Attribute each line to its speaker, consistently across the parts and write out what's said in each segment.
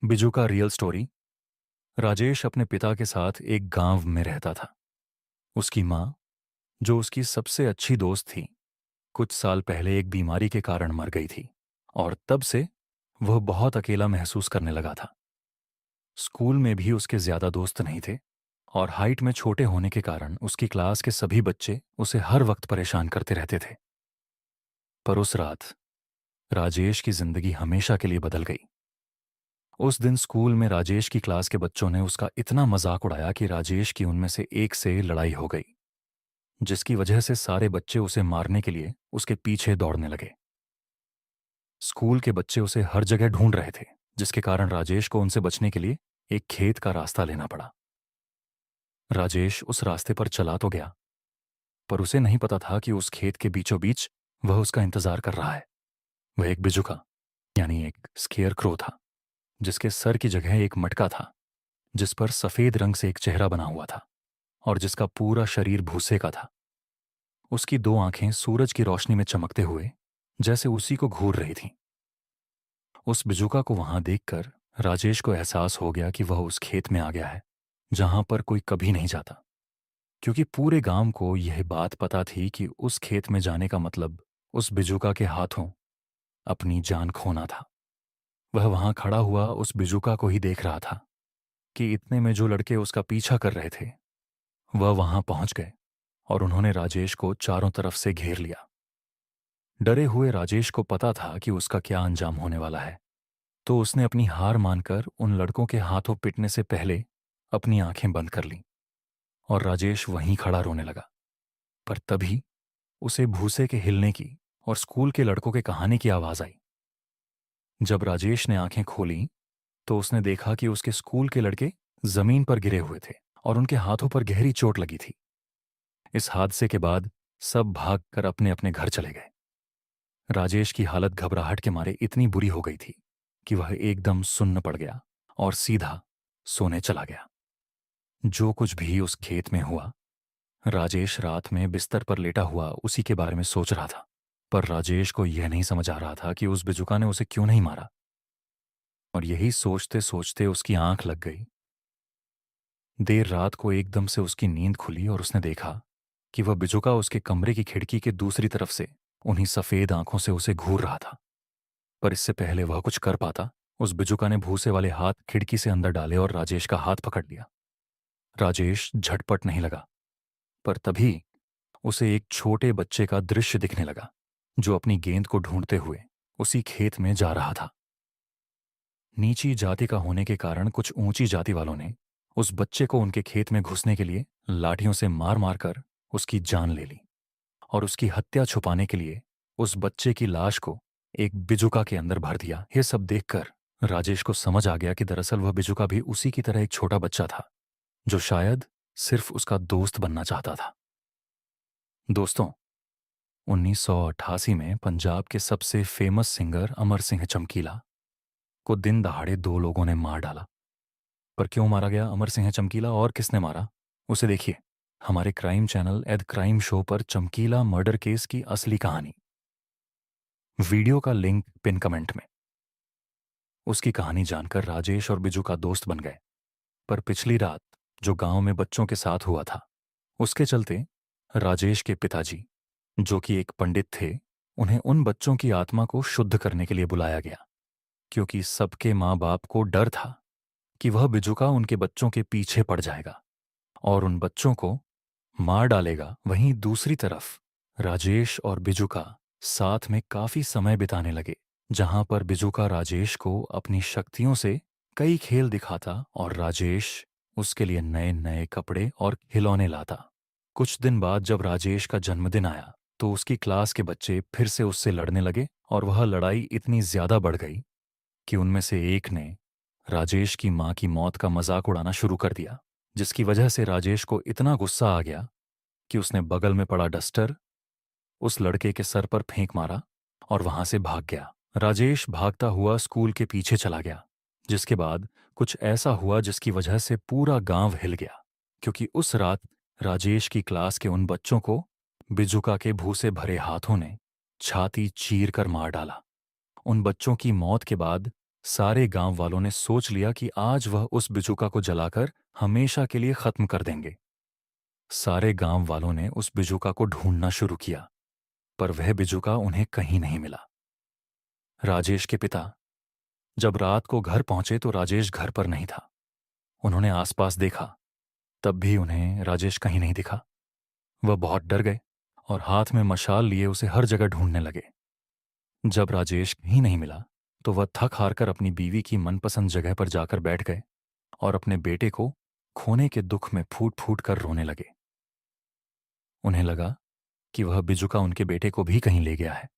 Speaker 1: बिजू का real story. Rajesh अपने पिता के साथ एक गांव में रहता था। उसकी माँ, जो उसकी सबसे अच्छी दोस्त थी, कुछ साल पहले एक बीमारी के कारण मर गई थी और तब से वह बहुत अकेला महसूस करने लगा था। स्कूल में भी उसके ज्यादा दोस्त नहीं थे और हाइट में छोटे होने के कारण उसकी क्लास के सभी बच्चे उसे हर वक्त परेशान करते रहते थे। पर उस रात राजेश की जिंदगी हमेशा के लिए बदल गई। उस दिन स्कूल में राजेश की क्लास के बच्चों ने उसका इतना मजाक उड़ाया कि राजेश की उनमें से एक से लड़ाई हो गई, जिसकी वजह से सारे बच्चे उसे मारने के लिए उसके पीछे दौड़ने लगे। स्कूल के बच्चे उसे हर जगह ढूंढ रहे थे, जिसके कारण राजेश को उनसे बचने के लिए एक खेत का रास्ता लेना पड़ा। राजेश उस रास्ते पर चला तो गया, पर उसे नहीं पता था कि उस खेत के बीचों बीच वह उसका इंतजार कर रहा है। वह एक बिजुका, यानी एक स्केयर क्रो था, जिसके सर की जगह एक मटका था, जिस पर सफेद रंग से एक चेहरा बना हुआ था और जिसका पूरा शरीर भूसे का था। उसकी दो आंखें सूरज की रोशनी में चमकते हुए जैसे उसी को घूर रही थीं। उस बिजुका को वहां देखकर राजेश को एहसास हो गया कि वह उस खेत में आ गया है जहां पर कोई कभी नहीं जाता, क्योंकि पूरे गांव को यह बात पता थी कि उस खेत में जाने का मतलब उस बिजुका के हाथों अपनी जान खोना था। वह वहां खड़ा हुआ उस बिजुका को ही देख रहा था कि इतने में जो लड़के उसका पीछा कर रहे थे वह वहां पहुंच गए और उन्होंने राजेश को चारों तरफ से घेर लिया। डरे हुए राजेश को पता था कि उसका क्या अंजाम होने वाला है, तो उसने अपनी हार मानकर उन लड़कों के हाथों पिटने से पहले अपनी आंखें बंद कर लीं और राजेश वहीं खड़ा रोने लगा। पर तभी उसे भूसे के हिलने की और स्कूल के लड़कों के कहानी की आवाज आई। जब राजेश ने आंखें खोली तो उसने देखा कि उसके स्कूल के लड़के जमीन पर गिरे हुए थे और उनके हाथों पर गहरी चोट लगी थी। इस हादसे के बाद सब भागकर अपने अपने घर चले गए। राजेश की हालत घबराहट के मारे इतनी बुरी हो गई थी कि वह एकदम सुन्न पड़ गया और सीधा सोने चला गया। जो कुछ भी उस खेत में हुआ, राजेश रात में बिस्तर पर लेटा हुआ उसी के बारे में सोच रहा था। पर राजेश को यह नहीं समझ आ रहा था कि उस बिजुका ने उसे क्यों नहीं मारा, और यही सोचते सोचते उसकी आंख लग गई। देर रात को एकदम से उसकी नींद खुली और उसने देखा कि वह बिजुका उसके कमरे की खिड़की के दूसरी तरफ से उन्हीं सफेद आंखों से उसे घूर रहा था। पर इससे पहले वह कुछ कर पाता, उस बिजुका ने भूसे वाले हाथ खिड़की से अंदर डाले और राजेश का हाथ पकड़ लिया। राजेश झटपट नहीं लगा, पर तभी उसे एक छोटे बच्चे का दृश्य दिखने लगा जो अपनी गेंद को ढूंढते हुए उसी खेत में जा रहा था। नीची जाति का होने के कारण कुछ ऊंची जाति वालों ने उस बच्चे को उनके खेत में घुसने के लिए लाठियों से मार मार कर उसकी जान ले ली और उसकी हत्या छुपाने के लिए उस बच्चे की लाश को एक बिजुका के अंदर भर दिया। यह सब देखकर राजेश को समझ आ गया कि दरअसल वह बिजुका भी उसी की तरह एक छोटा बच्चा था जो शायद सिर्फ उसका दोस्त बनना चाहता था। दोस्तों, 1988 में पंजाब के सबसे फेमस सिंगर अमर सिंह चमकीला को दिन दहाड़े दो लोगों ने मार डाला। पर क्यों मारा गया अमर सिंह चमकीला और किसने मारा, उसे देखिए हमारे क्राइम चैनल एद क्राइम शो पर चमकीला मर्डर केस की असली कहानी। वीडियो का लिंक पिन कमेंट में। उसकी कहानी जानकर राजेश और बिजू का दोस्त बन गए। पर पिछली रात जो गांव में बच्चों के साथ हुआ था, उसके चलते राजेश के पिताजी, जो कि एक पंडित थे, उन्हें उन बच्चों की आत्मा को शुद्ध करने के लिए बुलाया गया, क्योंकि सबके माँ बाप को डर था कि वह बिजुका उनके बच्चों के पीछे पड़ जाएगा और उन बच्चों को मार डालेगा। वहीं दूसरी तरफ राजेश और बिजुका साथ में काफी समय बिताने लगे, जहां पर बिजुका राजेश को अपनी शक्तियों से कई खेल दिखाता और राजेश उसके लिए नए नए कपड़े और खिलौने लाता। कुछ दिन बाद जब राजेश का जन्मदिन आया तो उसकी क्लास के बच्चे फिर से उससे लड़ने लगे और वह लड़ाई इतनी ज्यादा बढ़ गई कि उनमें से एक ने राजेश की मां की मौत का मजाक उड़ाना शुरू कर दिया, जिसकी वजह से राजेश को इतना गुस्सा आ गया कि उसने बगल में पड़ा डस्टर उस लड़के के सर पर फेंक मारा और वहां से भाग गया। राजेश भागता हुआ स्कूल के पीछे चला गया, जिसके बाद कुछ ऐसा हुआ जिसकी वजह से पूरा गांव हिल गया, क्योंकि उस रात राजेश की क्लास के उन बच्चों को बिजुका के भूसे भरे हाथों ने छाती चीर कर मार डाला। उन बच्चों की मौत के बाद सारे गांव वालों ने सोच लिया कि आज वह उस बिजुका को जलाकर हमेशा के लिए खत्म कर देंगे। सारे गांव वालों ने उस बिजुका को ढूंढना शुरू किया, पर वह बिजुका उन्हें कहीं नहीं मिला। राजेश के पिता जब रात को घर पहुंचे तो राजेश घर पर नहीं था। उन्होंने आसपास देखा, तब भी उन्हें राजेश कहीं नहीं दिखा। वह बहुत डर गए और हाथ में मशाल लिए उसे हर जगह ढूंढने लगे। जब राजेश कहीं नहीं मिला तो वह थक हार कर अपनी बीवी की मनपसंद जगह पर जाकर बैठ गए और अपने बेटे को खोने के दुख में फूट फूट कर रोने लगे। उन्हें लगा कि वह बिजुका उनके बेटे को भी कहीं ले गया है।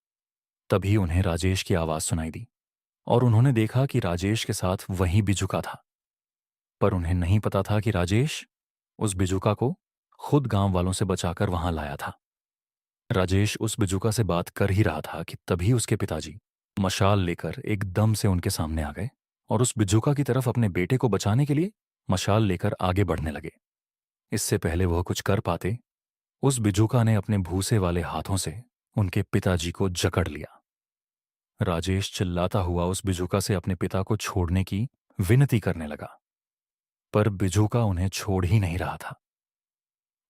Speaker 1: तभी उन्हें राजेश की आवाज सुनाई दी और उन्होंने देखा कि राजेश के साथ वही बिजुका था। पर उन्हें नहीं पता था कि राजेश उस बिजुका को खुद गांव वालों से बचाकर वहां लाया था। राजेश उस बिजुका से बात कर ही रहा था कि तभी उसके पिताजी मशाल लेकर एकदम से उनके सामने आ गए और उस बिजुका की तरफ अपने बेटे को बचाने के लिए मशाल लेकर आगे बढ़ने लगे। इससे पहले वह कुछ कर पाते, उस बिजुका ने अपने भूसे वाले हाथों से उनके पिताजी को जकड़ लिया। राजेश चिल्लाता हुआ उस बिजुका से अपने पिता को छोड़ने की विनती करने लगा, पर बिजुका उन्हें छोड़ ही नहीं रहा था।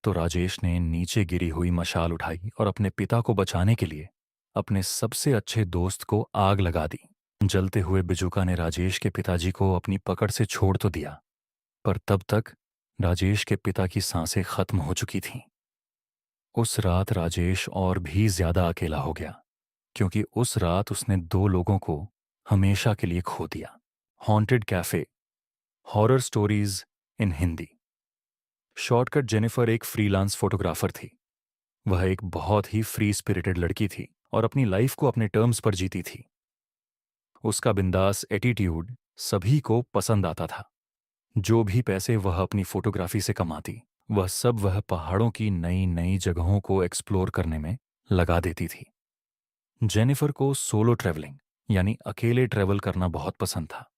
Speaker 1: तो राजेश ने नीचे गिरी हुई मशाल उठाई और अपने पिता को बचाने के लिए अपने सबसे अच्छे दोस्त को आग लगा दी। जलते हुए बिजुका ने राजेश के पिताजी को अपनी पकड़ से छोड़ तो दिया, पर तब तक राजेश के पिता की सांसें खत्म हो चुकी थीं। उस रात राजेश और भी ज्यादा अकेला हो गया, क्योंकि उस रात उसने दो लोगों को हमेशा के लिए खो दिया। Haunted cafe, horror stories in Hindi. Shortcut Jennifer एक फ्रीलांस फोटोग्राफर थी। वह एक बहुत ही फ्री स्पिरिटेड लड़की थी और अपनी लाइफ को अपने टर्म्स पर जीती थी। उसका बिंदास एटीट्यूड सभी को पसंद आता था। जो भी पैसे वह अपनी फोटोग्राफी से कमाती, वह सब वह पहाड़ों की नई नई जगहों को एक्सप्लोर करने में लगा देती थी। जेनिफर को सोलो ट्रैवलिंग यानी अकेले ट्रैवल करना बहुत पसंद था।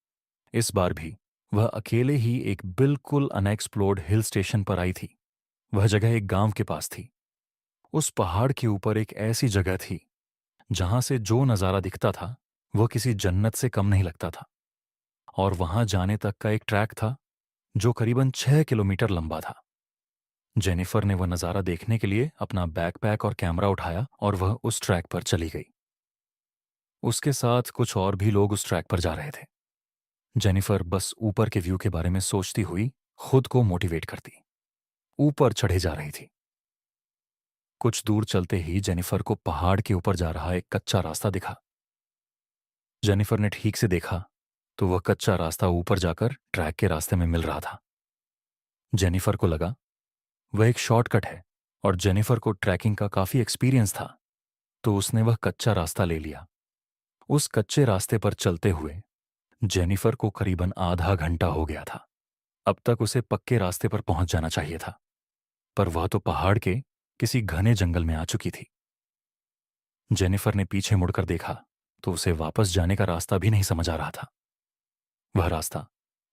Speaker 1: इस बार भी वह अकेले ही एक बिल्कुल अनएक्सप्लोर्ड हिल स्टेशन पर आई थी। वह जगह एक गांव के पास थी। उस पहाड़ के ऊपर एक ऐसी जगह थी जहां से जो नज़ारा दिखता था वह किसी जन्नत से कम नहीं लगता था। और वहां जाने तक का एक ट्रैक था जो करीबन 6 किलोमीटर लंबा था। जेनिफर ने वह नज़ारा देखने के लिए अपना बैकपैक और कैमरा उठाया और वह उस ट्रैक पर चली गई। उसके साथ कुछ और भी लोग उस ट्रैक पर जा रहे थे। जेनिफर बस ऊपर के व्यू के बारे में सोचती हुई खुद को मोटिवेट करती ऊपर चढ़े जा रही थी। कुछ दूर चलते ही जेनिफर को पहाड़ के ऊपर जा रहा एक कच्चा रास्ता दिखा। जेनिफर ने ठीक से देखा तो वह कच्चा रास्ता ऊपर जाकर ट्रैक के रास्ते में मिल रहा था। जेनिफर को लगा वह एक शॉर्टकट है और जेनिफर को ट्रैकिंग का काफी एक्सपीरियंस था, तो उसने वह कच्चा रास्ता ले लिया। उस कच्चे रास्ते पर चलते हुए जेनिफर को करीबन आधा घंटा हो गया था। अब तक उसे पक्के रास्ते पर पहुंच जाना चाहिए था, पर वह तो पहाड़ के किसी घने जंगल में आ चुकी थी। जेनिफर ने पीछे मुड़कर देखा तो उसे वापस जाने का रास्ता भी नहीं समझ आ रहा था। वह रास्ता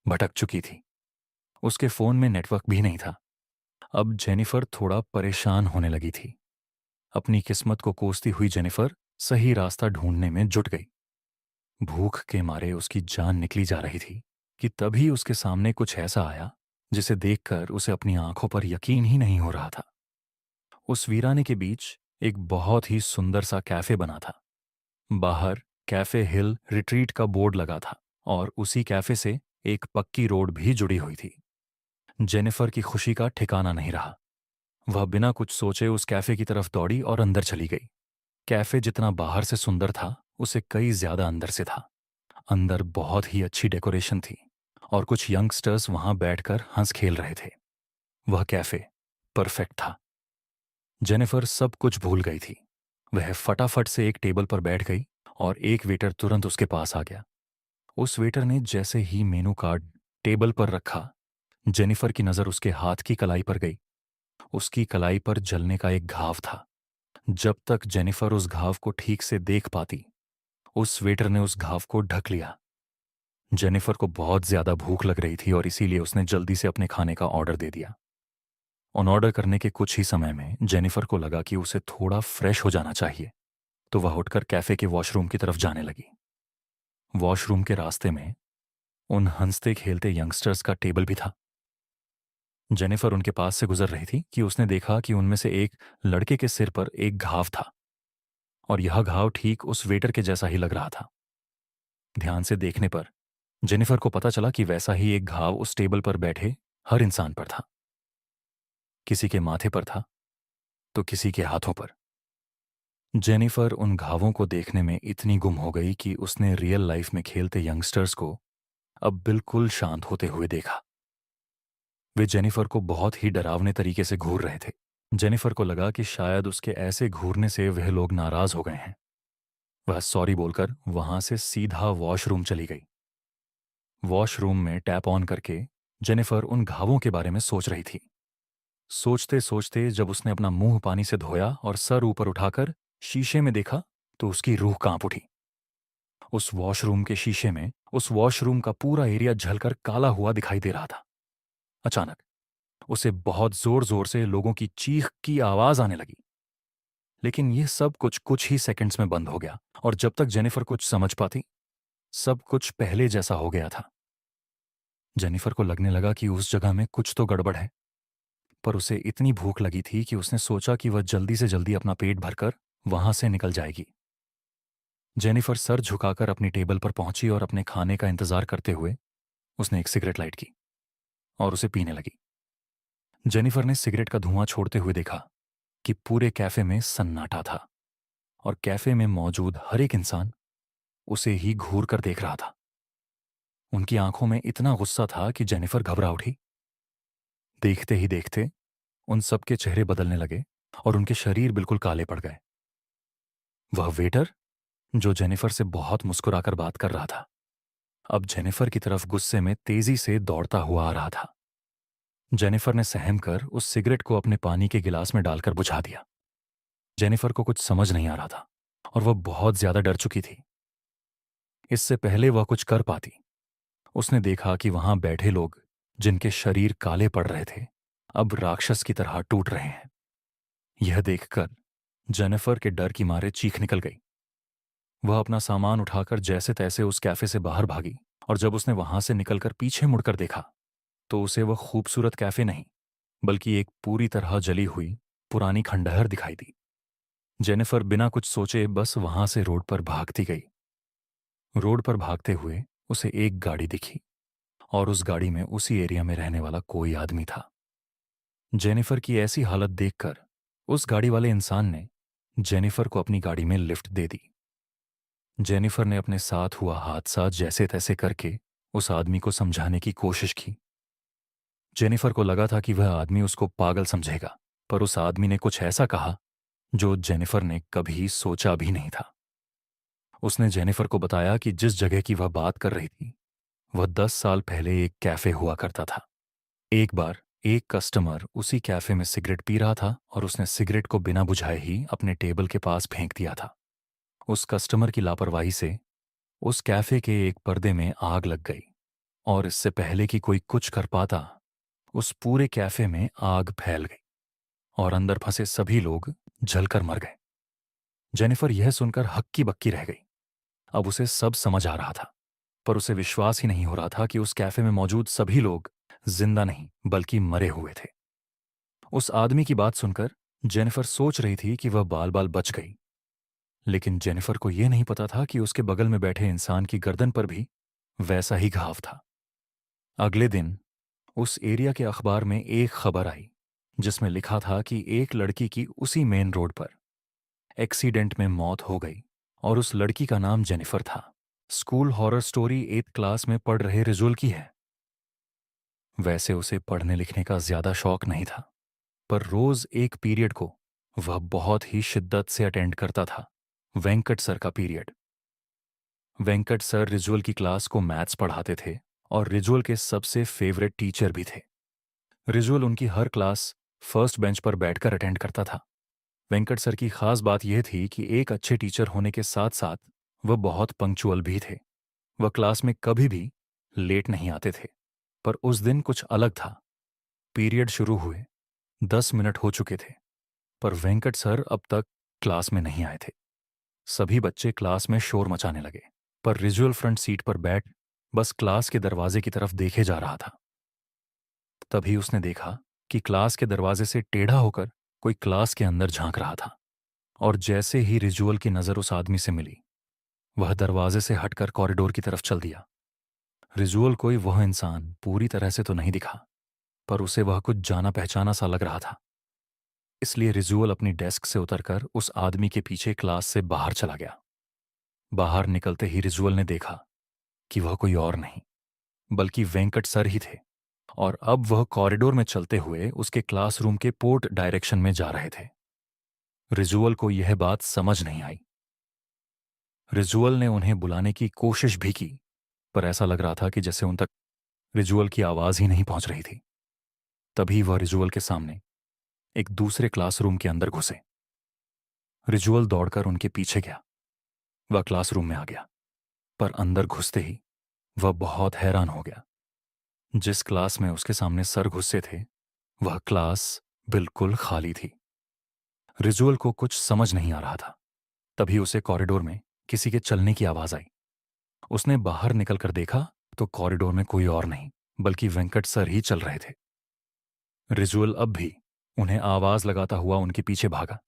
Speaker 1: भटक चुकी थी। उसके फोन में नेटवर्क भी नहीं था। अब जेनिफर थोड़ा परेशान होने लगी थी। अपनी किस्मत को कोसती हुई जेनिफर सही रास्ता ढूंढने में जुट गई। भूख के मारे उसकी जान निकली जा रही थी कि तभी उसके सामने कुछ ऐसा आया जिसे देखकर उसे अपनी आंखों पर यकीन ही नहीं हो रहा था। उस वीराने के बीच एक बहुत ही सुंदर सा कैफे बना था। बाहर कैफे हिल रिट्रीट का बोर्ड लगा था और उसी कैफे से एक पक्की रोड भी जुड़ी हुई थी। जेनिफर की खुशी का ठिकाना नहीं रहा। वह बिना कुछ सोचे उस कैफे की तरफ दौड़ी और अंदर चली गई। कैफे जितना बाहर से सुंदर था उसे कई ज्यादा अंदर से था। अंदर बहुत ही अच्छी डेकोरेशन थी और कुछ यंगस्टर्स वहां बैठकर हंस खेल रहे थे। वह कैफे परफेक्ट था। जेनिफर सब कुछ भूल गई थी। वह फटाफट से एक टेबल पर बैठ गई और एक वेटर तुरंत उसके पास आ गया। उस वेटर ने जैसे ही मेनू कार्ड टेबल पर रखा, जेनिफर की नजर उसके हाथ की कलाई पर गई। उसकी कलाई पर जलने का एक घाव था। जब तक जेनिफर उस घाव को ठीक से देख पाती, उस वेटर ने उस घाव को ढक लिया। जेनिफर को बहुत ज्यादा भूख लग रही थी और इसीलिए उसने जल्दी से अपने खाने का ऑर्डर दे दिया। ऑन ऑर्डर करने के कुछ ही समय में जेनिफर को लगा कि उसे थोड़ा फ्रेश हो जाना चाहिए, तो वह उठकर कैफे के वॉशरूम की तरफ जाने लगी। वॉशरूम के रास्ते में उन हंसते खेलते यंगस्टर्स का टेबल भी था। जेनिफर उनके पास से गुजर रही थी कि उसने देखा कि उनमें से एक लड़के के सिर पर एक घाव था, और यह घाव ठीक उस वेटर के जैसा ही लग रहा था। ध्यान से देखने पर जेनिफर को पता चला कि वैसा ही एक घाव उस टेबल पर बैठे हर इंसान पर था। किसी के माथे पर था तो किसी के हाथों पर। जेनिफर उन घावों को देखने में इतनी गुम हो गई कि उसने रियल लाइफ में खेलते यंगस्टर्स को अब बिल्कुल शांत होते हुए देखा। वे जेनिफर को बहुत ही डरावने तरीके से घूर रहे थे। जेनिफर को लगा कि शायद उसके ऐसे घूरने से वह लोग नाराज हो गए हैं। वह सॉरी बोलकर वहां से सीधा वॉशरूम चली गई। वॉशरूम में टैप ऑन करके जेनिफर उन घावों के बारे में सोच रही थी। सोचते सोचते जब उसने अपना मुंह पानी से धोया और सर ऊपर उठाकर शीशे में देखा तो उसकी रूह कांप उठी। उस वॉशरूम के शीशे में उस वॉशरूम का पूरा एरिया झलकर काला हुआ दिखाई दे रहा था। अचानक उसे बहुत जोर जोर से लोगों की चीख की आवाज आने लगी। लेकिन यह सब कुछ कुछ ही सेकंड्स में बंद हो गया, और जब तक जेनिफर कुछ समझ पाती, सब कुछ पहले जैसा हो गया था। जेनिफर को लगने लगा कि उस जगह में कुछ तो गड़बड़ है, पर उसे इतनी भूख लगी थी कि उसने सोचा कि वह जल्दी से जल्दी अपना पेट भरकर वहां से निकल जाएगी। जेनिफर सर झुकाकर अपनी टेबल पर पहुंची और अपने खाने का इंतजार करते हुए उसने एक सिगरेट लाइट की और उसे पीने लगी। जेनिफर ने सिगरेट का धुआं छोड़ते हुए देखा कि पूरे कैफे में सन्नाटा था, और कैफे में मौजूद हर एक इंसान उसे ही घूर कर देख रहा था। उनकी आंखों में इतना गुस्सा था कि जेनिफर घबरा उठी। देखते ही देखते उन सबके चेहरे बदलने लगे और उनके शरीर बिल्कुल काले पड़ गए। वह वेटर जो जेनिफर से बहुत मुस्कुराकर बात कर रहा था, अब जेनिफर की तरफ गुस्से में तेजी से दौड़ता हुआ आ रहा था। जेनिफर ने सहम कर उस सिगरेट को अपने पानी के गिलास में डालकर बुझा दिया। जेनिफर को कुछ समझ नहीं आ रहा था और वह बहुत ज्यादा डर चुकी थी। इससे पहले वह कुछ कर पाती, उसने देखा कि वहां बैठे लोग जिनके शरीर काले पड़ रहे थे अब राक्षस की तरह टूट रहे हैं। यह देखकर जेनिफर के डर की मारे चीख निकल गई। वह अपना सामान उठाकर जैसे तैसे उस कैफे से बाहर भागी, और जब उसने वहां से निकलकर पीछे मुड़कर देखा तो उसे वह खूबसूरत कैफे नहीं बल्कि एक पूरी तरह जली हुई पुरानी खंडहर दिखाई दी। जेनिफर बिना कुछ सोचे बस वहां से रोड पर भागती गई। रोड पर भागते हुए उसे एक गाड़ी दिखी, और उस गाड़ी में उसी एरिया में रहने वाला कोई आदमी था। जेनिफर की ऐसी हालत देखकर उस गाड़ी वाले इंसान ने जेनिफर को अपनी गाड़ी में लिफ्ट दे दी। जेनिफर ने अपने साथ हुआ हादसा जैसे तैसे करके उस आदमी को समझाने की कोशिश की। जेनिफर को लगा था कि वह आदमी उसको पागल समझेगा, पर उस आदमी ने कुछ ऐसा कहा जो जेनिफर ने कभी सोचा भी नहीं था। उसने जेनिफर को बताया कि जिस जगह की वह बात कर रही थी वह 10 साल पहले एक कैफे हुआ करता था। एक बार एक कस्टमर उसी कैफे में सिगरेट पी रहा था और उसने सिगरेट को बिना बुझाए ही अपने टेबल के पास फेंक दिया था। उस कस्टमर की लापरवाही से उस कैफे के एक पर्दे में आग लग गई, और इससे पहले कि कोई कुछ कर पाता उस पूरे कैफे में आग फैल गई और अंदर फंसे सभी लोग जलकर मर गए। जेनिफर यह सुनकर हक्की बक्की रह गई। अब उसे सब समझ आ रहा था, पर उसे विश्वास ही नहीं हो रहा था कि उस कैफे में मौजूद सभी लोग जिंदा नहीं बल्कि मरे हुए थे। उस आदमी की बात सुनकर जेनिफर सोच रही थी कि वह बाल बाल बच गई, लेकिन जेनिफर को यह नहीं पता था कि उसके बगल में बैठे इंसान की गर्दन पर भी वैसा ही घाव था। अगले दिन उस एरिया के अखबार में एक खबर आई जिसमें लिखा था कि एक लड़की की उसी मेन रोड पर एक्सीडेंट में मौत हो गई, और उस लड़की का नाम जेनिफर था। School horror story 8th class में पढ़ रहे रिजुअल की है। वैसे उसे पढ़ने लिखने का ज्यादा शौक नहीं था, पर रोज एक पीरियड को वह बहुत ही शिद्दत से अटेंड करता था, वेंकट सर का पीरियड। वेंकट सर रिजुअल की क्लास को मैथ्स पढ़ाते थे और रिजुअल के सबसे फेवरेट टीचर भी थे। रिजुअल उनकी हर क्लास फर्स्ट बेंच पर बैठकर अटेंड करता था। वेंकट सर की खास बात यह थी कि एक अच्छे टीचर होने के साथ साथ वह बहुत पंक्चुअल भी थे। वह क्लास में कभी भी लेट नहीं आते थे, पर उस दिन कुछ अलग था। पीरियड शुरू हुए 10 मिनट हो चुके थे, पर वेंकट सर अब तक क्लास में नहीं आए थे। सभी बच्चे क्लास में शोर मचाने लगे, पर रिजुअल फ्रंट सीट पर बैठ बस क्लास के दरवाजे की तरफ देखे जा रहा था। तभी उसने देखा कि क्लास के दरवाजे से टेढ़ा होकर कोई क्लास के अंदर झांक रहा था। और जैसे ही रिजुअल की नजर उस आदमी से मिली, वह दरवाजे से हटकर कॉरिडोर की तरफ चल दिया। रिजुअल कोई वह इंसान पूरी तरह से तो नहीं दिखा, पर उसे वह कुछ जाना पहचाना सा लग रहा था। इसलिए रिजुअल अपनी डेस्क से उतरकर उस आदमी के पीछे क्लास से बाहर चला गया। बाहर निकलते ही रिजुअल ने देखा कि वह कोई और नहीं बल्कि वेंकट सर ही थे, और अब वह कॉरिडोर में चलते हुए उसके क्लासरूम के पोर्ट डायरेक्शन में जा रहे थे। रिजुअल को यह बात समझ नहीं आई। रिजुअल ने उन्हें बुलाने की कोशिश भी की, पर ऐसा लग रहा था कि जैसे उन तक रिजुअल की आवाज ही नहीं पहुंच रही थी। तभी वह रिजुअल के सामने एक दूसरे क्लासरूम के अंदर घुसे। रिजुअल दौड़कर उनके पीछे गया। वह क्लासरूम में आ गया, पर अंदर घुसते ही वह बहुत हैरान हो गया। जिस क्लास में उसके सामने सर घुसे थे, वह क्लास बिल्कुल खाली थी। रिजुअल को कुछ समझ नहीं आ रहा था। तभी उसे कॉरिडोर में किसी के चलने की आवाज आई। उसने बाहर निकलकर देखा तो कॉरिडोर में कोई और नहीं बल्कि वेंकट सर ही चल रहे थे। रिजुअल अब भी उन्हें आवाज लगाता हुआ उनके पीछे भागा,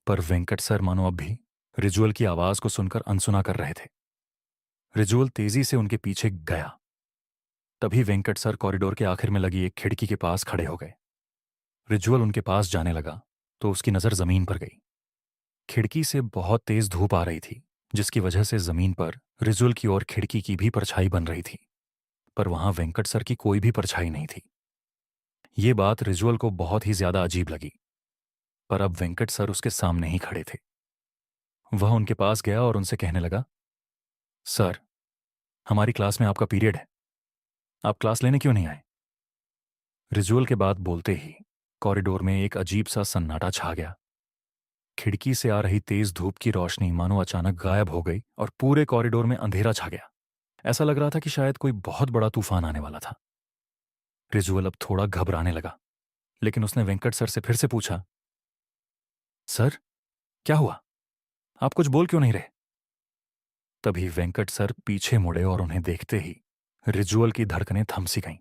Speaker 1: पर वेंकट सर मानो अब भी रिजुअल की आवाज को सुनकर अनसुना कर रहे थे। रिजुअल तेजी से उनके पीछे गया। तभी वेंकट सर कॉरिडोर के आखिर में लगी एक खिड़की के पास खड़े हो गए। रिजुअल उनके पास जाने लगा तो उसकी नजर जमीन पर गई। खिड़की से बहुत तेज धूप आ रही थी, जिसकी वजह से जमीन पर रिजुअल की ओर खिड़की की भी परछाई बन रही थी, पर वहां वेंकट सर की कोई भी परछाई नहीं थी। ये बात रिजुअल को बहुत ही ज्यादा अजीब लगी, पर अब वेंकट सर उसके सामने ही खड़े थे। वह उनके पास गया और उनसे कहने लगा, सर, हमारी क्लास में आपका पीरियड है, आप क्लास लेने क्यों नहीं आए? रिजुअल के बात बोलते ही कॉरिडोर में एक अजीब सा सन्नाटा छा गया। खिड़की से आ रही तेज धूप की रोशनी मानो अचानक गायब हो गई और पूरे कॉरिडोर में अंधेरा छा गया। ऐसा लग रहा था कि शायद कोई बहुत बड़ा तूफान आने वाला था। रिजुअल अब थोड़ा घबराने लगा, लेकिन उसने वेंकट सर से फिर से पूछा, सर, क्या हुआ? आप कुछ बोल क्यों नहीं रहे? तभी वेंकट सर पीछे मुड़े और उन्हें देखते ही रिजुअल की धड़कनें थम सी गईं।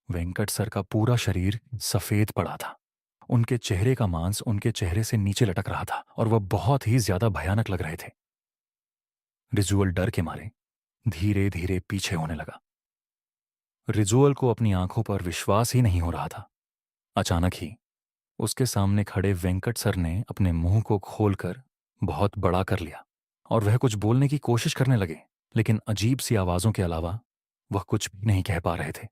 Speaker 1: वेंकट सर का पूरा शरीर सफेद पड़ा था। उनके चेहरे का मांस उनके चेहरे से नीचे लटक रहा था और वह बहुत ही ज्यादा भयानक लग रहे थे। रिजुअल डर के मारे धीरे धीरे पीछे होने लगा। रिजुअल को अपनी आंखों पर विश्वास ही नहीं हो रहा था। अचानक ही उसके सामने खड़े वेंकट सर ने अपने मुंह को खोलकर बहुत बड़ा कर लिया और वह कुछ बोलने की कोशिश करने लगे, लेकिन अजीब सी आवाजों के अलावा वह कुछ भी नहीं कह पा रहे थे।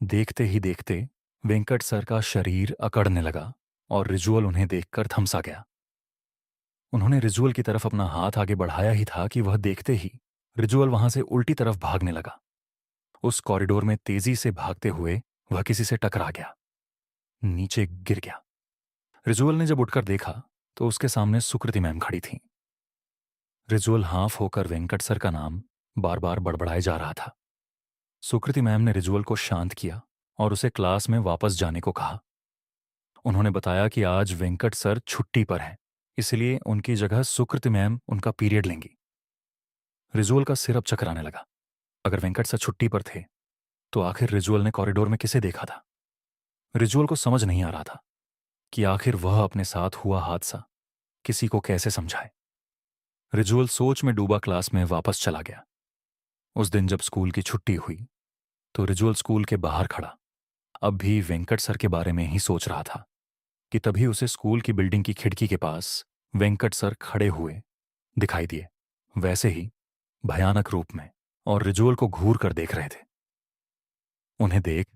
Speaker 1: देखते ही देखते वेंकट सर का शरीर अकड़ने लगा और रिजुअल उन्हें देखकर थमसा गया। उन्होंने रिजुअल की तरफ अपना हाथ आगे बढ़ाया ही था कि वह देखते ही रिजुअल वहां से उल्टी तरफ भागने लगा। उस कॉरिडोर में तेजी से भागते हुए वह किसी से टकरा गया, नीचे गिर गया। रिजुअल ने जब उठकर देखा तो उसके सामने सुकृति मैम खड़ी थीं। रिजुअल हाफ होकर वेंकट सर का नाम बार बार बड़बड़ाए जा रहा था। सुकृति मैम ने रिजुअल को शांत किया और उसे क्लास में वापस जाने को कहा। उन्होंने बताया कि आज वेंकट सर छुट्टी पर हैं, इसलिए उनकी जगह सुकृति मैम उनका पीरियड लेंगी। रिजुअल का सिर अब चकराने लगा। अगर वेंकट सर छुट्टी पर थे तो आखिर रिजुअल ने कॉरिडोर में किसे देखा था? रिजुअल को समझ नहीं आ रहा था कि आखिर वह अपने साथ हुआ हादसा किसी को कैसे समझाए। रिजुअल सोच में डूबा क्लास में वापस चला गया। उस दिन जब स्कूल की छुट्टी हुई तो रिजुअल स्कूल के बाहर खड़ा अब भी वेंकट सर के बारे में ही सोच रहा था कि तभी उसे स्कूल की बिल्डिंग की खिड़की के पास वेंकट सर खड़े हुए दिखाई दिए, वैसे ही भयानक रूप में, और रिजुअल को घूर कर देख रहे थे। उन्हें देख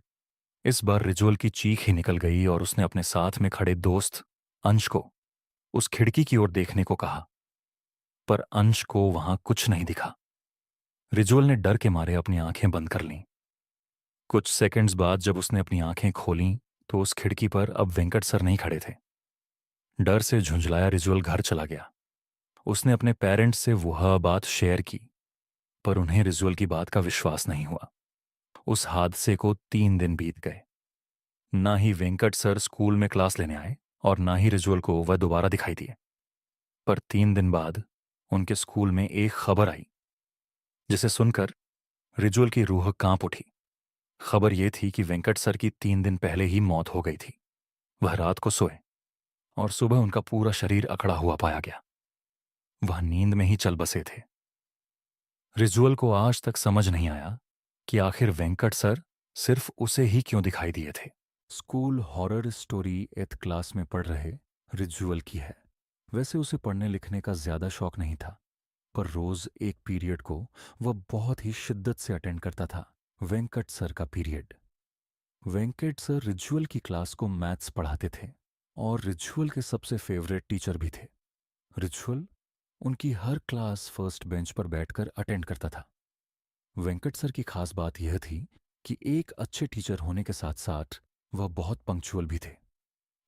Speaker 1: इस बार रिजुअल की चीख ही निकल गई और उसने अपने साथ में खड़े दोस्त अंश को उस खिड़की की ओर देखने को कहा, पर अंश को वहां कुछ नहीं दिखा। रिजुअल ने डर के मारे अपनी आंखें बंद कर लीं। कुछ सेकंड्स बाद जब उसने अपनी आंखें खोलीं तो उस खिड़की पर अब वेंकट सर नहीं खड़े थे। डर से झुंझलाया रिजुअल घर चला गया। उसने अपने पेरेंट्स से वह बात शेयर की, पर उन्हें रिजुअल की बात का विश्वास नहीं हुआ। उस हादसे को 3 दिन बीत गए। ना ही वेंकट सर स्कूल में क्लास लेने आए और ना ही रिजुअल को वह दोबारा दिखाई दिए। पर 3 दिन बाद उनके स्कूल में एक खबर आई जिसे सुनकर रिजुअल की रूह कांप उठी। खबर यह थी कि वेंकट सर की 3 दिन पहले ही मौत हो गई थी। वह रात को सोए और सुबह उनका पूरा शरीर अकड़ा हुआ पाया गया। वह नींद में ही चल बसे थे। रिजुअल को आज तक समझ नहीं आया कि आखिर वेंकट सर सिर्फ उसे ही क्यों दिखाई दिए थे। School horror story 8th class में पढ़ रहे रिजुअल की है। वैसे उसे पढ़ने लिखने का ज्यादा शौक नहीं था, पर रोज एक पीरियड को वह बहुत ही शिद्दत से अटेंड करता था। वेंकट सर का पीरियड। वेंकट सर रिजुअल की क्लास को मैथ्स पढ़ाते थे और रिजुअल के सबसे फेवरेट टीचर भी थे। रिजुअल उनकी हर क्लास फर्स्ट बेंच पर बैठकर अटेंड करता था। वेंकट सर की खास बात यह थी कि एक अच्छे टीचर होने के साथ साथ वह बहुत पंक्चुअल भी थे।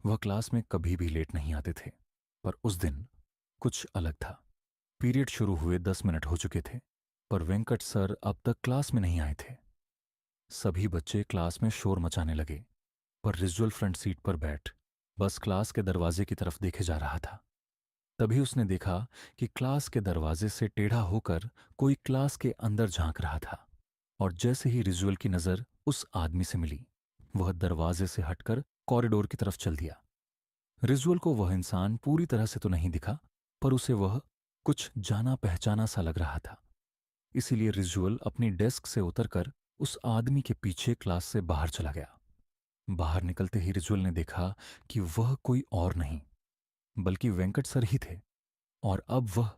Speaker 1: वह क्लास में कभी भी लेट नहीं आते थे। पर उस दिन कुछ अलग था। पीरियड शुरू हुए 10 मिनट हो चुके थे, पर वेंकट सर अब तक क्लास में नहीं आए थे। सभी बच्चे क्लास में शोर मचाने लगे, पर रिजुअल फ्रंट सीट पर बैठ बस क्लास के दरवाजे की तरफ देखे जा रहा था। तभी उसने देखा कि क्लास के दरवाजे से टेढ़ा होकर कोई क्लास के अंदर झांक रहा था। और जैसे ही रिजुअल की नजर उस आदमी से मिली, वह दरवाजे से हटकर कॉरिडोर की तरफ चल दिया। रिजुअल को वह इंसान पूरी तरह से तो नहीं दिखा, पर उसे वह कुछ जाना पहचाना सा लग रहा था। इसीलिए रिजुअल अपनी डेस्क से उतरकर उस आदमी के पीछे क्लास से बाहर चला गया। बाहर निकलते ही रिजुअल ने देखा कि वह कोई और नहीं बल्कि वेंकट सर ही थे। और अब वह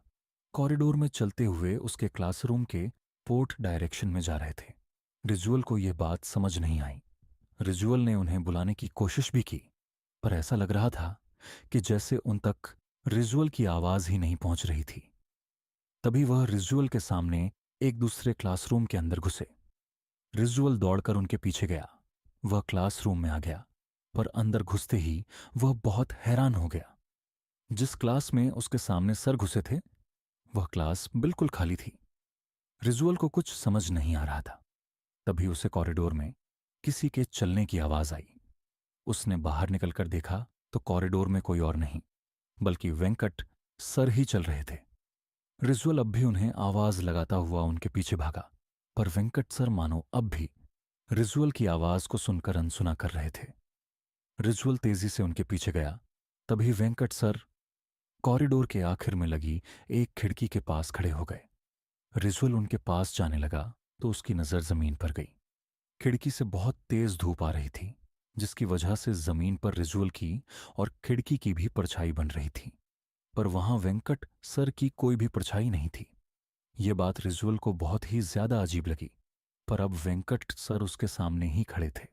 Speaker 1: कॉरिडोर में चलते हुए उसके क्लासरूम के पोर्ट डायरेक्शन में जा रहे थे। रिजुअल को यह बात समझ नहीं आई। रिजुअल ने उन्हें बुलाने की कोशिश भी की, पर ऐसा लग रहा था कि जैसे उन तक रिजुअल की आवाज ही नहीं पहुंच रही थी। तभी वह रिजुअल के सामने एक दूसरे क्लासरूम के अंदर घुसे। रिजुअल दौड़कर उनके पीछे गया। वह क्लासरूम में आ गया, पर अंदर घुसते ही वह बहुत हैरान हो गया। जिस क्लास में उसके सामने सर घुसे थे, वह क्लास बिल्कुल खाली थी। रिजुअल को कुछ समझ नहीं आ रहा था। तभी उसे कॉरिडोर में किसी के चलने की आवाज आई। उसने बाहर निकलकर देखा तो कॉरिडोर में कोई और नहीं बल्कि वेंकट सर ही चल रहे थे। रिजुअल अब भी उन्हें आवाज लगाता हुआ उनके पीछे भागा, पर वेंकट सर मानो अब भी रिजुअल की आवाज को सुनकर अनसुना कर रहे थे। रिजुअल तेजी से उनके पीछे गया। तभी वेंकट सर कॉरिडोर के आखिर में लगी एक खिड़की के पास खड़े हो गए। रिजुअल उनके पास जाने लगा तो उसकी नजर जमीन पर गई। खिड़की से बहुत तेज धूप आ रही थी, जिसकी वजह से जमीन पर रिजुअल की और खिड़की की भी परछाई बन रही थी, पर वहां वेंकट सर की कोई भी परछाई नहीं थी। ये बात रिजुअल को बहुत ही ज्यादा अजीब लगी, पर अब वेंकट सर उसके सामने ही खड़े थे।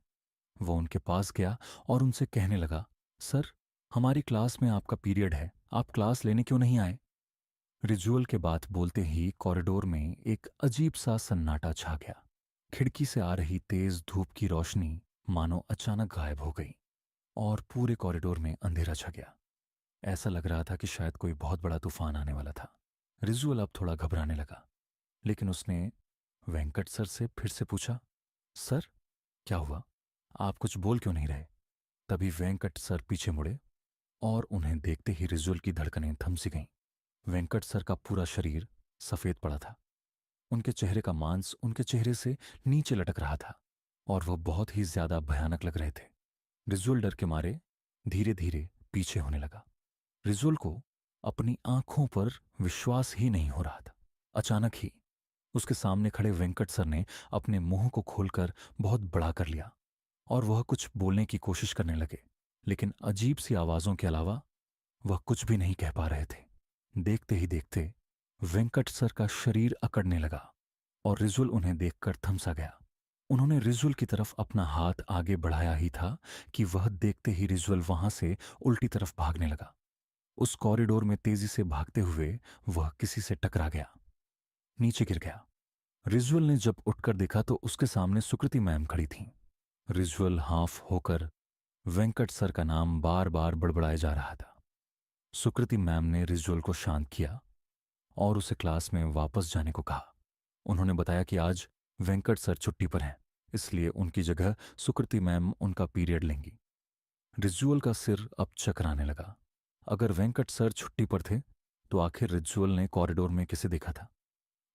Speaker 1: वो उनके पास गया और उनसे कहने लगा, सर, हमारी क्लास में आपका पीरियड है, आप क्लास लेने क्यों नहीं आए? रिजुअल के बात बोलते ही कॉरिडोर में एक अजीब सा सन्नाटा छा गया। खिड़की से आ रही तेज धूप की रोशनी मानो अचानक गायब हो गई और पूरे कॉरिडोर में अंधेरा छा गया। ऐसा लग रहा था कि शायद कोई बहुत बड़ा तूफान आने वाला था। रिजुअल अब थोड़ा घबराने लगा, लेकिन उसने वेंकट सर से फिर से पूछा, सर, क्या हुआ? आप कुछ बोल क्यों नहीं रहे? तभी वेंकट सर पीछे मुड़े और उन्हें देखते ही रिजुअल की धड़कनें थम सी गईं। वेंकट सर का पूरा शरीर सफेद पड़ा था। उनके चेहरे का मांस उनके चेहरे से नीचे लटक रहा था और वह बहुत ही ज्यादा भयानक लग रहे थे। रिजुअल डर के मारे धीरे धीरे पीछे होने लगा। रिजुअल को अपनी आंखों पर विश्वास ही नहीं हो रहा था। अचानक ही उसके सामने खड़े वेंकट सर ने अपने मुंह को खोलकर बहुत बड़ा कर लिया और वह कुछ बोलने की कोशिश करने लगे, लेकिन अजीब सी आवाजों के अलावा वह कुछ भी नहीं कह पा रहे थे। देखते ही देखते वेंकट सर का शरीर अकड़ने लगा और रिजुअल उन्हें देखकर थम सा गया। उन्होंने रिजुअल की तरफ अपना हाथ आगे बढ़ाया ही था कि वह देखते ही रिजुअल वहां से उल्टी तरफ भागने लगा। उस कॉरिडोर में तेजी से भागते हुए वह किसी से टकरा गया, नीचे गिर गया। रिजुअल ने जब उठकर देखा तो उसके सामने सुकृति मैम खड़ी थीं। रिजुअल हाफ होकर वेंकट सर का नाम बार बार बड़बड़ाया जा रहा था। सुकृति मैम ने रिजुअल को शांत किया और उसे क्लास में वापस जाने को कहा। उन्होंने बताया कि आज वेंकट सर छुट्टी पर हैं, इसलिए उनकी जगह सुकृति मैम उनका पीरियड लेंगी। रिजुअल का सिर अब चकराने लगा। अगर वेंकट सर छुट्टी पर थे तो आखिर रिचुअल ने कॉरिडोर में किसे देखा था।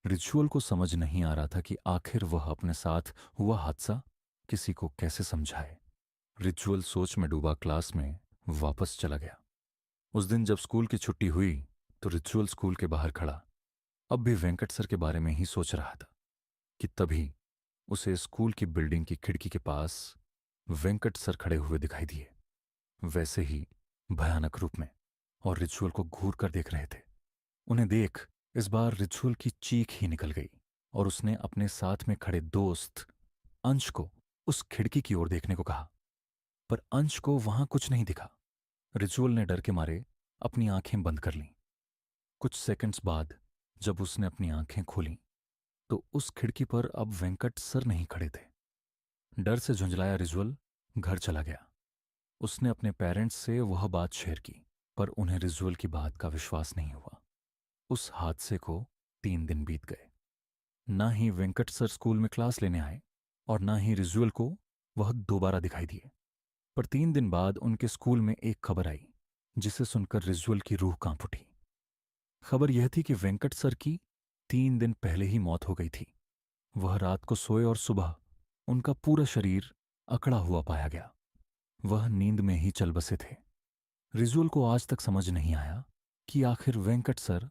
Speaker 1: रिचुअल को समझ नहीं आ रहा था कि आखिर वह अपने साथ हुआ हादसा किसी को कैसे समझाए। रिचुअल सोच में डूबा क्लास में वापस चला गया। उस दिन जब स्कूल की छुट्टी हुई तो रिचुअल स्कूल के बाहर खड़ा अब भी वेंकट सर के बारे में ही सोच रहा था कि तभी उसे स्कूल की बिल्डिंग की खिड़की के पास वेंकट सर खड़े हुए दिखाई दिए, वैसे ही भयानक रूप में, और रिचुअल को घूर कर देख रहे थे। उन्हें देख इस बार रिचुअल की चीख ही निकल गई और उसने अपने साथ में खड़े दोस्त अंश को उस खिड़की की ओर देखने को कहा, पर अंश को वहां कुछ नहीं दिखा। रिचुअल ने डर के मारे अपनी आंखें बंद कर लीं। कुछ सेकंड्स बाद जब उसने अपनी आंखें खोलीं तो उस खिड़की पर अब वेंकट सर नहीं खड़े थे। डर से झुंझलाया रिजुअल घर चला गया। उसने अपने पेरेंट्स से वह बात शेयर की, पर उन्हें रिजुअल की बात का विश्वास नहीं हुआ। उस हादसे को 3 दिन बीत गए। ना ही वेंकट सर स्कूल में क्लास लेने आए और ना ही रिजुअल को वह दोबारा दिखाई दिए। पर 3 दिन बाद उनके स्कूल में एक खबर आई जिसे सुनकर रिजुअल की रूह कांप उठी। खबर यह थी कि वेंकट सर की 3 दिन पहले ही मौत हो गई थी। वह रात को सोए और सुबह उनका पूरा शरीर अकड़ा हुआ पाया गया। वह नींद में ही चल बसे थे। रिजुअल को आज तक समझ नहीं आया कि आखिर वेंकट सर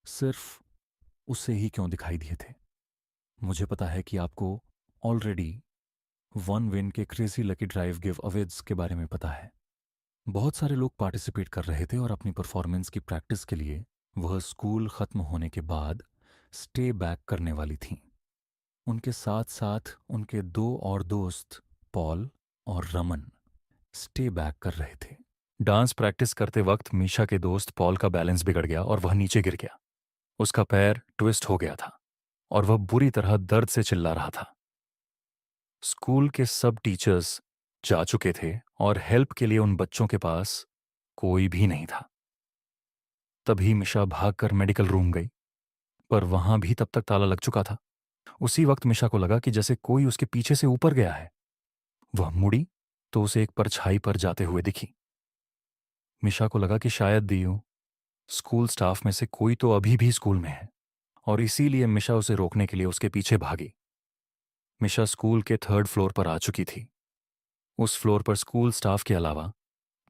Speaker 1: सिर्फ उसे ही क्यों दिखाई दिए थे। मुझे पता है कि आपको ऑलरेडी वन विन के crazy lucky drive give Awez के बारे में पता है। बहुत सारे लोग पार्टिसिपेट कर रहे थे और अपनी परफॉर्मेंस की प्रैक्टिस के लिए वह स्कूल खत्म होने के बाद स्टे बैक करने वाली थीं। उनके साथ साथ उनके 2 और दोस्त पॉल और रमन स्टे बैक कर रहे थे। डांस प्रैक्टिस करते वक्त मीशा के दोस्त पॉल का बैलेंस बिगड़ गया और वह नीचे गिर गया। उसका पैर ट्विस्ट हो गया था और वह बुरी तरह दर्द से चिल्ला रहा था। स्कूल के सब टीचर्स जा चुके थे और हेल्प के लिए उन बच्चों के पास कोई भी नहीं था। तभी मिशा भागकर मेडिकल रूम गई, पर वहां भी तब तक ताला लग चुका था। उसी वक्त मिशा को लगा कि जैसे कोई उसके पीछे से ऊपर गया है। वह मुड़ी तो उसे एक परछाई पर जाते हुए दिखी। मिशा को लगा कि शायद दियो स्कूल स्टाफ में से कोई तो अभी भी स्कूल में है और इसीलिए मिशा उसे रोकने के लिए उसके पीछे भागी। मिशा स्कूल के 3rd फ्लोर पर आ चुकी थी। उस फ्लोर पर स्कूल स्टाफ के अलावा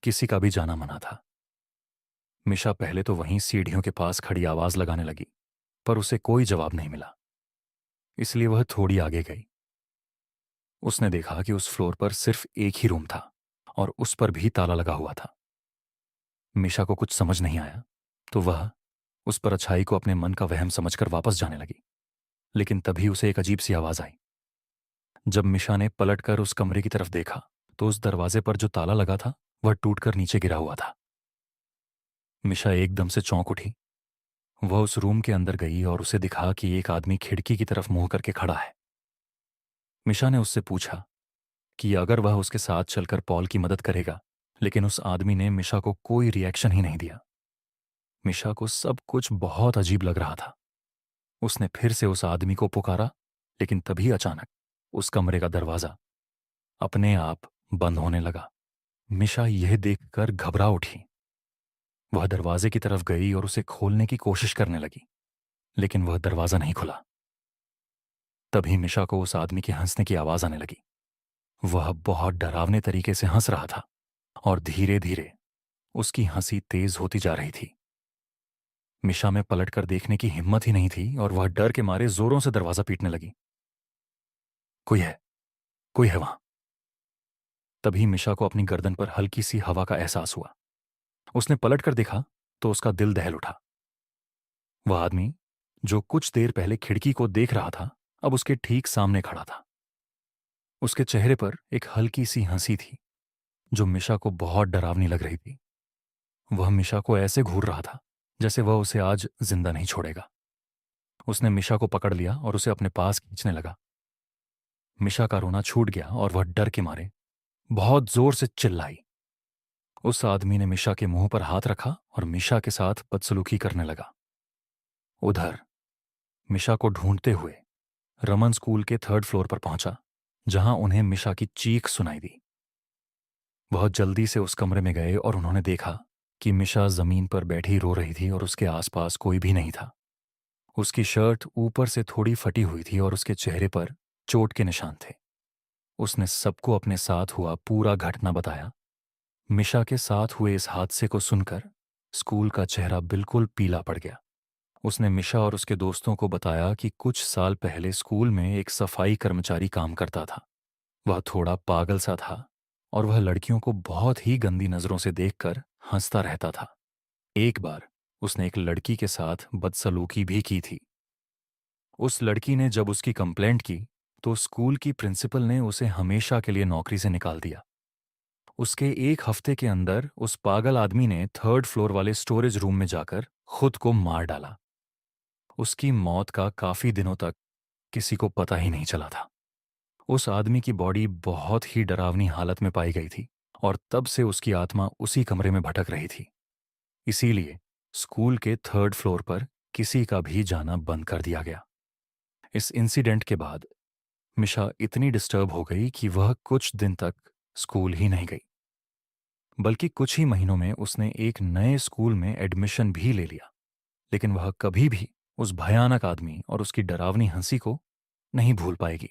Speaker 1: किसी का भी जाना मना था। मिशा पहले तो वहीं सीढ़ियों के पास खड़ी आवाज लगाने लगी, पर उसे कोई जवाब नहीं मिला। इसलिए वह थोड़ी आगे गई। उसने देखा कि उस फ्लोर पर सिर्फ एक ही रूम था और उस पर भी ताला लगा हुआ था। मिशा को कुछ समझ नहीं आया तो वह उस पर अच्छाई को अपने मन का वहम समझकर वापस जाने लगी। लेकिन तभी उसे एक अजीब सी आवाज आई। जब मिशा ने पलटकर उस कमरे की तरफ देखा तो उस दरवाजे पर जो ताला लगा था वह टूटकर नीचे गिरा हुआ था। मिशा एकदम से चौंक उठी। वह उस रूम के अंदर गई और उसे दिखा कि एक आदमी खिड़की की तरफ मुंह करके खड़ा है। मिशा ने उससे पूछा कि अगर वह उसके साथ चलकर पॉल की मदद करेगा, लेकिन उस आदमी ने मिशा को कोई रिएक्शन ही नहीं दिया। मिशा को सब कुछ बहुत अजीब लग रहा था। उसने फिर से उस आदमी को पुकारा, लेकिन तभी अचानक उस कमरे का दरवाजा अपने आप बंद होने लगा। मिशा यह देखकर घबरा उठी। वह दरवाजे की तरफ गई और उसे खोलने की कोशिश करने लगी, लेकिन वह दरवाजा नहीं खुला। तभी मिशा को उस आदमी के हंसने की आवाज आने लगी। वह बहुत डरावने तरीके से हंस रहा था और धीरे धीरे उसकी हंसी तेज होती जा रही थी। मिशा में पलटकर देखने की हिम्मत ही नहीं थी और वह डर के मारे जोरों से दरवाजा पीटने लगी। कोई है, कोई है वहां। तभी मिशा को अपनी गर्दन पर हल्की सी हवा का एहसास हुआ। उसने पलटकर देखा तो उसका दिल दहल उठा। वह आदमी जो कुछ देर पहले खिड़की को देख रहा था अब उसके ठीक सामने खड़ा था। उसके चेहरे पर एक हल्की सी हंसी थी जो मिशा को बहुत डरावनी लग रही थी। वह मिशा को ऐसे घूर रहा था जैसे वह उसे आज जिंदा नहीं छोड़ेगा। उसने मिशा को पकड़ लिया और उसे अपने पास खींचने लगा। मिशा का रोना छूट गया और वह डर के मारे बहुत जोर से चिल्लाई। उस आदमी ने मिशा के मुंह पर हाथ रखा और मिशा के साथ बदसलूकी करने लगा। उधर मिशा को ढूंढते हुए रमन स्कूल के 3rd फ्लोर पर पहुंचा, जहां उन्हें मिशा की चीख सुनाई दी। वह जल्दी से उस कमरे में गए और उन्होंने देखा कि मिशा जमीन पर बैठी रो रही थी और उसके आसपास कोई भी नहीं था। उसकी शर्ट ऊपर से थोड़ी फटी हुई थी और उसके चेहरे पर चोट के निशान थे। उसने सबको अपने साथ हुआ पूरा घटना बताया। मिशा के साथ हुए इस हादसे को सुनकर स्कूल का चेहरा बिल्कुल पीला पड़ गया। उसने मिशा और उसके दोस्तों को बताया कि कुछ साल पहले स्कूल में एक सफाई कर्मचारी काम करता था। वह थोड़ा पागल सा था और वह लड़कियों को बहुत ही गंदी नजरों से देखकर हंसता रहता था। एक बार उसने एक लड़की के साथ बदसलूकी भी की थी। उस लड़की ने जब उसकी कंप्लेंट की तो स्कूल की प्रिंसिपल ने उसे हमेशा के लिए नौकरी से निकाल दिया। उसके एक हफ्ते के अंदर उस पागल आदमी ने थर्ड फ्लोर वाले स्टोरेज रूम में जाकर खुद को मार डाला। उसकी मौत का काफी दिनों तक किसी को पता ही नहीं चला था। उस आदमी की बॉडी बहुत ही डरावनी हालत में पाई गई थी और तब से उसकी आत्मा उसी कमरे में भटक रही थी। इसीलिए स्कूल के थर्ड फ्लोर पर किसी का भी जाना बंद कर दिया गया। इस इंसिडेंट के बाद मिशा इतनी डिस्टर्ब हो गई कि वह कुछ दिन तक स्कूल ही नहीं गई। बल्कि कुछ ही महीनों में उसने एक नए स्कूल में एडमिशन भी ले लिया। लेकिन वह कभी भी उस भयानक आदमी और उसकी डरावनी हंसी को नहीं भूल पाएगी।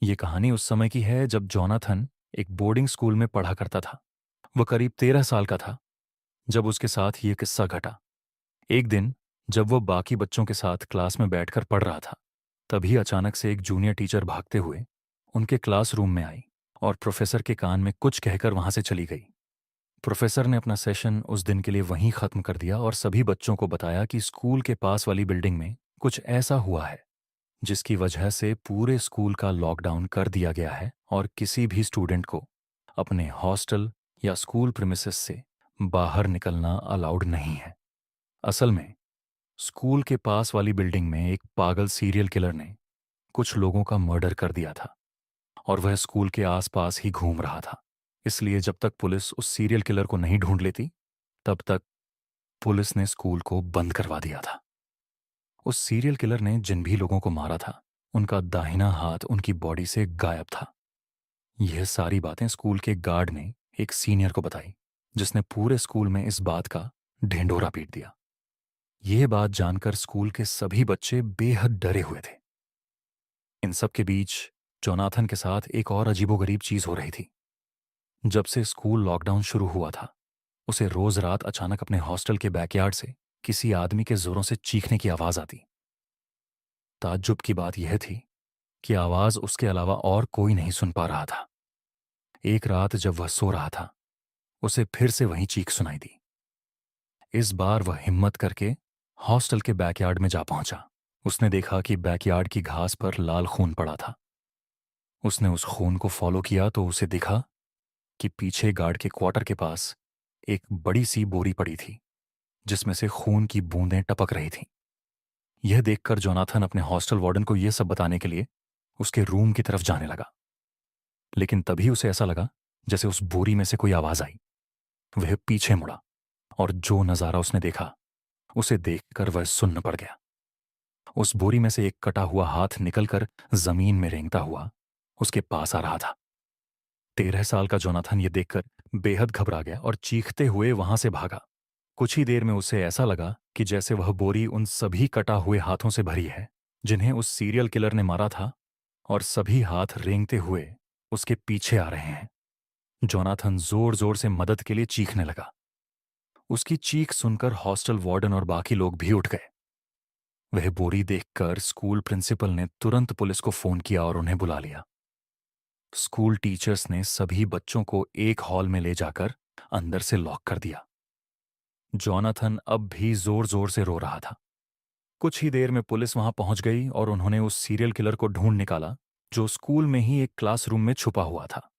Speaker 1: ये कहानी उस समय की है जब जोनाथन एक बोर्डिंग स्कूल में पढ़ा करता था। वह करीब 13 साल का था जब उसके साथ ये किस्सा घटा। एक दिन जब वो बाकी बच्चों के साथ क्लास में बैठकर पढ़ रहा था, तभी अचानक से एक जूनियर टीचर भागते हुए उनके क्लासरूम में आई और प्रोफेसर के कान में कुछ कहकर वहां से चली गई। प्रोफेसर ने अपना सेशन उस दिन के लिए वहीं खत्म कर दिया और सभी बच्चों को बताया कि स्कूल के पास वाली बिल्डिंग में कुछ ऐसा हुआ है जिसकी वजह से पूरे स्कूल का लॉकडाउन कर दिया गया है और किसी भी स्टूडेंट को अपने हॉस्टल या स्कूल प्रीमिसेस से बाहर निकलना अलाउड नहीं है। असल में स्कूल के पास वाली बिल्डिंग में एक पागल सीरियल किलर ने कुछ लोगों का मर्डर कर दिया था और वह स्कूल के आसपास ही घूम रहा था। इसलिए जब तक पुलिस उस सीरियल किलर को नहीं ढूंढ लेती, तब तक पुलिस ने स्कूल को बंद करवा दिया था। उस सीरियल किलर ने जिन भी लोगों को मारा था, उनका दाहिना हाथ उनकी बॉडी से गायब था। यह सारी बातें स्कूल के गार्ड ने एक सीनियर को बताई, जिसने पूरे स्कूल में इस बात का ढिंढोरा पीट दिया। यह बात जानकर स्कूल के सभी बच्चे बेहद डरे हुए थे। इन सब के बीच जोनाथन के साथ एक और अजीबोगरीब चीज हो रही थी। जब से स्कूल लॉकडाउन शुरू हुआ था, उसे रोज रात अचानक अपने हॉस्टल के बैकयार्ड से किसी आदमी के जोरों से चीखने की आवाज आती। ताज्जुब की बात यह थी कि आवाज उसके अलावा और कोई नहीं सुन पा रहा था। एक रात जब वह सो रहा था, उसे फिर से वही चीख सुनाई दी। इस बार वह हिम्मत करके हॉस्टल के बैकयार्ड में जा पहुंचा। उसने देखा कि बैकयार्ड की घास पर लाल खून पड़ा था। उसने उस खून को फॉलो किया तो उसे दिखा कि पीछे गार्ड के क्वार्टर के पास एक बड़ी सी बोरी पड़ी थी, जिसमें से खून की बूंदें टपक रही थीं। यह देखकर जोनाथन अपने हॉस्टल वार्डन को यह सब बताने के लिए उसके रूम की तरफ जाने लगा। लेकिन तभी उसे ऐसा लगा जैसे उस बोरी में से कोई आवाज आई। वह पीछे मुड़ा और जो नजारा उसने देखा, उसे देखकर वह सुन्न पड़ गया। उस बोरी में से एक कटा हुआ हाथ निकलकर जमीन में रेंगता हुआ उसके पास आ रहा था। 13 साल का जोनाथन ये देखकर बेहद घबरा गया और चीखते हुए वहां से भागा। कुछ ही देर में उसे ऐसा लगा कि जैसे वह बोरी उन सभी कटा हुए हाथों से भरी है जिन्हें उस सीरियल किलर ने मारा था, और सभी हाथ रेंगते हुए उसके पीछे आ रहे हैं। जोनाथन जोर जोर से मदद के लिए चीखने लगा। उसकी चीख सुनकर हॉस्टल वार्डन और बाकी लोग भी उठ गए। वह बोरी देखकर स्कूल प्रिंसिपल ने तुरंत पुलिस को फोन किया और उन्हें बुला लिया। स्कूल टीचर्स ने सभी बच्चों को एक हॉल में ले जाकर अंदर से लॉक कर दिया। जोनाथन अब भी जोर जोर से रो रहा था। कुछ ही देर में पुलिस वहां पहुंच गई और उन्होंने उस सीरियल किलर को ढूंढ निकाला जो स्कूल में ही एक क्लासरूम में छुपा हुआ था।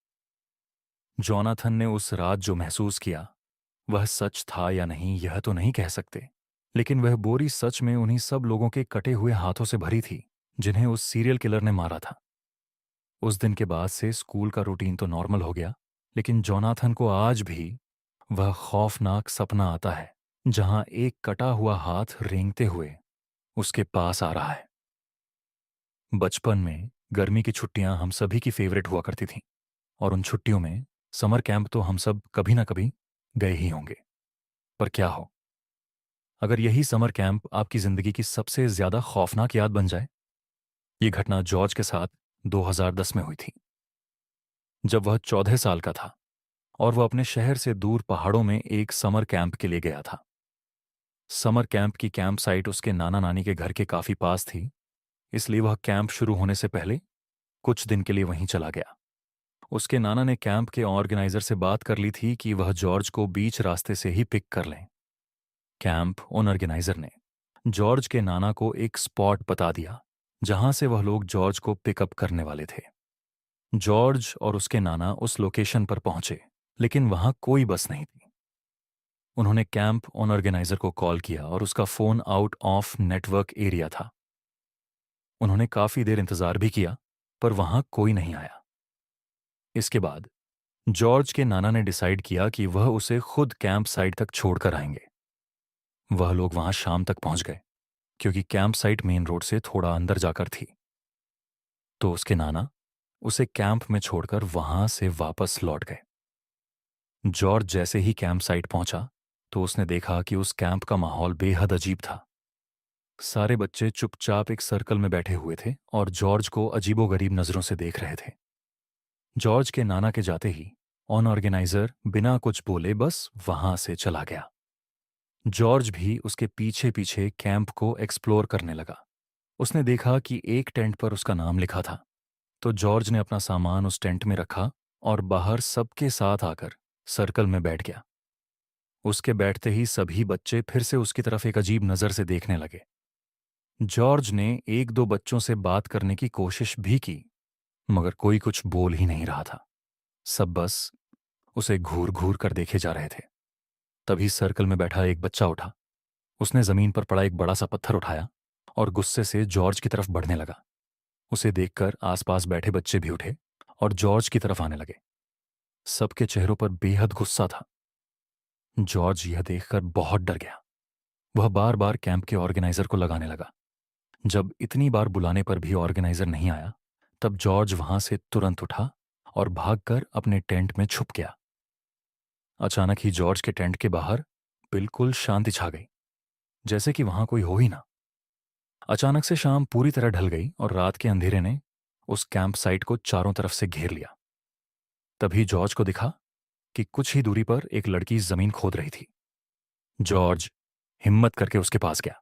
Speaker 1: जोनाथन ने उस रात जो महसूस किया, वह सच था या नहीं यह तो नहीं कह सकते, लेकिन वह बोरी सच में उन्हीं सब लोगों के कटे हुए हाथों से भरी थी जिन्हें उस सीरियल किलर ने मारा था। उस दिन के बाद से स्कूल का रूटीन तो नॉर्मल हो गया, लेकिन जोनाथन को आज भी वह खौफनाक सपना आता है जहां एक कटा हुआ हाथ रेंगते हुए उसके पास आ रहा है। बचपन में गर्मी की छुट्टियां हम सभी की फेवरेट हुआ करती थीं, और उन छुट्टियों में समर कैंप तो हम सब कभी ना कभी गए ही होंगे। पर क्या हो अगर यही समर कैंप आपकी जिंदगी की सबसे ज्यादा खौफनाक याद बन जाए। ये घटना जॉर्ज के साथ 2010 में हुई थी, जब वह 14 साल का था और वह अपने शहर से दूर पहाड़ों में एक समर कैंप के लिए गया था। समर कैंप की कैंप साइट उसके नाना नानी के घर के काफी पास थी, इसलिए वह कैंप शुरू होने से पहले कुछ दिन के लिए वहीं चला गया। उसके नाना ने कैंप के ऑर्गेनाइजर से बात कर ली थी कि वह जॉर्ज को बीच रास्ते से ही पिक कर लें। कैंप ऑर्गेनाइजर ने जॉर्ज के नाना को एक स्पॉट बता दिया जहां से वह लोग जॉर्ज को पिकअप करने वाले थे। जॉर्ज और उसके नाना उस लोकेशन पर पहुंचे, लेकिन वहां कोई बस नहीं थी। उन्होंने कैंप ऑर्गेनाइजर को कॉल किया और उसका phone out of network area था। उन्होंने काफी देर इंतजार भी किया, पर वहां कोई नहीं आया। इसके बाद जॉर्ज के नाना ने डिसाइड किया कि वह उसे खुद कैंप साइट तक छोड़कर आएंगे। वह लोग वहां शाम तक पहुंच गए, क्योंकि कैंप साइट मेन रोड से थोड़ा अंदर जाकर थी। तो उसके नाना उसे कैंप में छोड़कर वहां से वापस लौट गए। जॉर्ज जैसे ही कैंप साइट पहुंचा तो उसने देखा कि उस कैंप का माहौल बेहद अजीब था। सारे बच्चे चुपचाप एक सर्कल में बैठे हुए थे और जॉर्ज को अजीबोगरीब नजरों से देख रहे थे। जॉर्ज के नाना के जाते ही ऑर्गेनाइजर बिना कुछ बोले बस वहां से चला गया। जॉर्ज भी उसके पीछे पीछे कैंप को एक्सप्लोर करने लगा। उसने देखा कि एक टेंट पर उसका नाम लिखा था, तो जॉर्ज ने अपना सामान उस टेंट में रखा और बाहर सबके साथ आकर सर्कल में बैठ गया। उसके बैठते ही सभी बच्चे फिर से उसकी तरफ एक अजीब नजर से देखने लगे। जॉर्ज ने एक दो बच्चों से बात करने की कोशिश भी की, मगर कोई कुछ बोल ही नहीं रहा था। सब बस उसे घूर घूर कर देखे जा रहे थे। तभी सर्कल में बैठा एक बच्चा उठा। उसने जमीन पर पड़ा एक बड़ा सा पत्थर उठाया और गुस्से से जॉर्ज की तरफ बढ़ने लगा। उसे देखकर आसपास बैठे बच्चे भी उठे और जॉर्ज की तरफ आने लगे। सबके चेहरों पर बेहद गुस्सा था। जॉर्ज यह देखकर बहुत डर गया। वह बार बार कैंप के ऑर्गेनाइजर को लगाने लगा। जब इतनी बार बुलाने पर भी ऑर्गेनाइजर नहीं आया, तब जॉर्ज वहां से तुरंत उठा और भागकर अपने टेंट में छुप गया। अचानक ही जॉर्ज के टेंट के बाहर बिल्कुल शांति छा गई, जैसे कि वहां कोई हो ही ना। अचानक से शाम पूरी तरह ढल गई और रात के अंधेरे ने उस कैंप साइट को चारों तरफ से घेर लिया। तभी जॉर्ज को दिखा कि कुछ ही दूरी पर एक लड़की जमीन खोद रही थी। जॉर्ज हिम्मत करके उसके पास गया।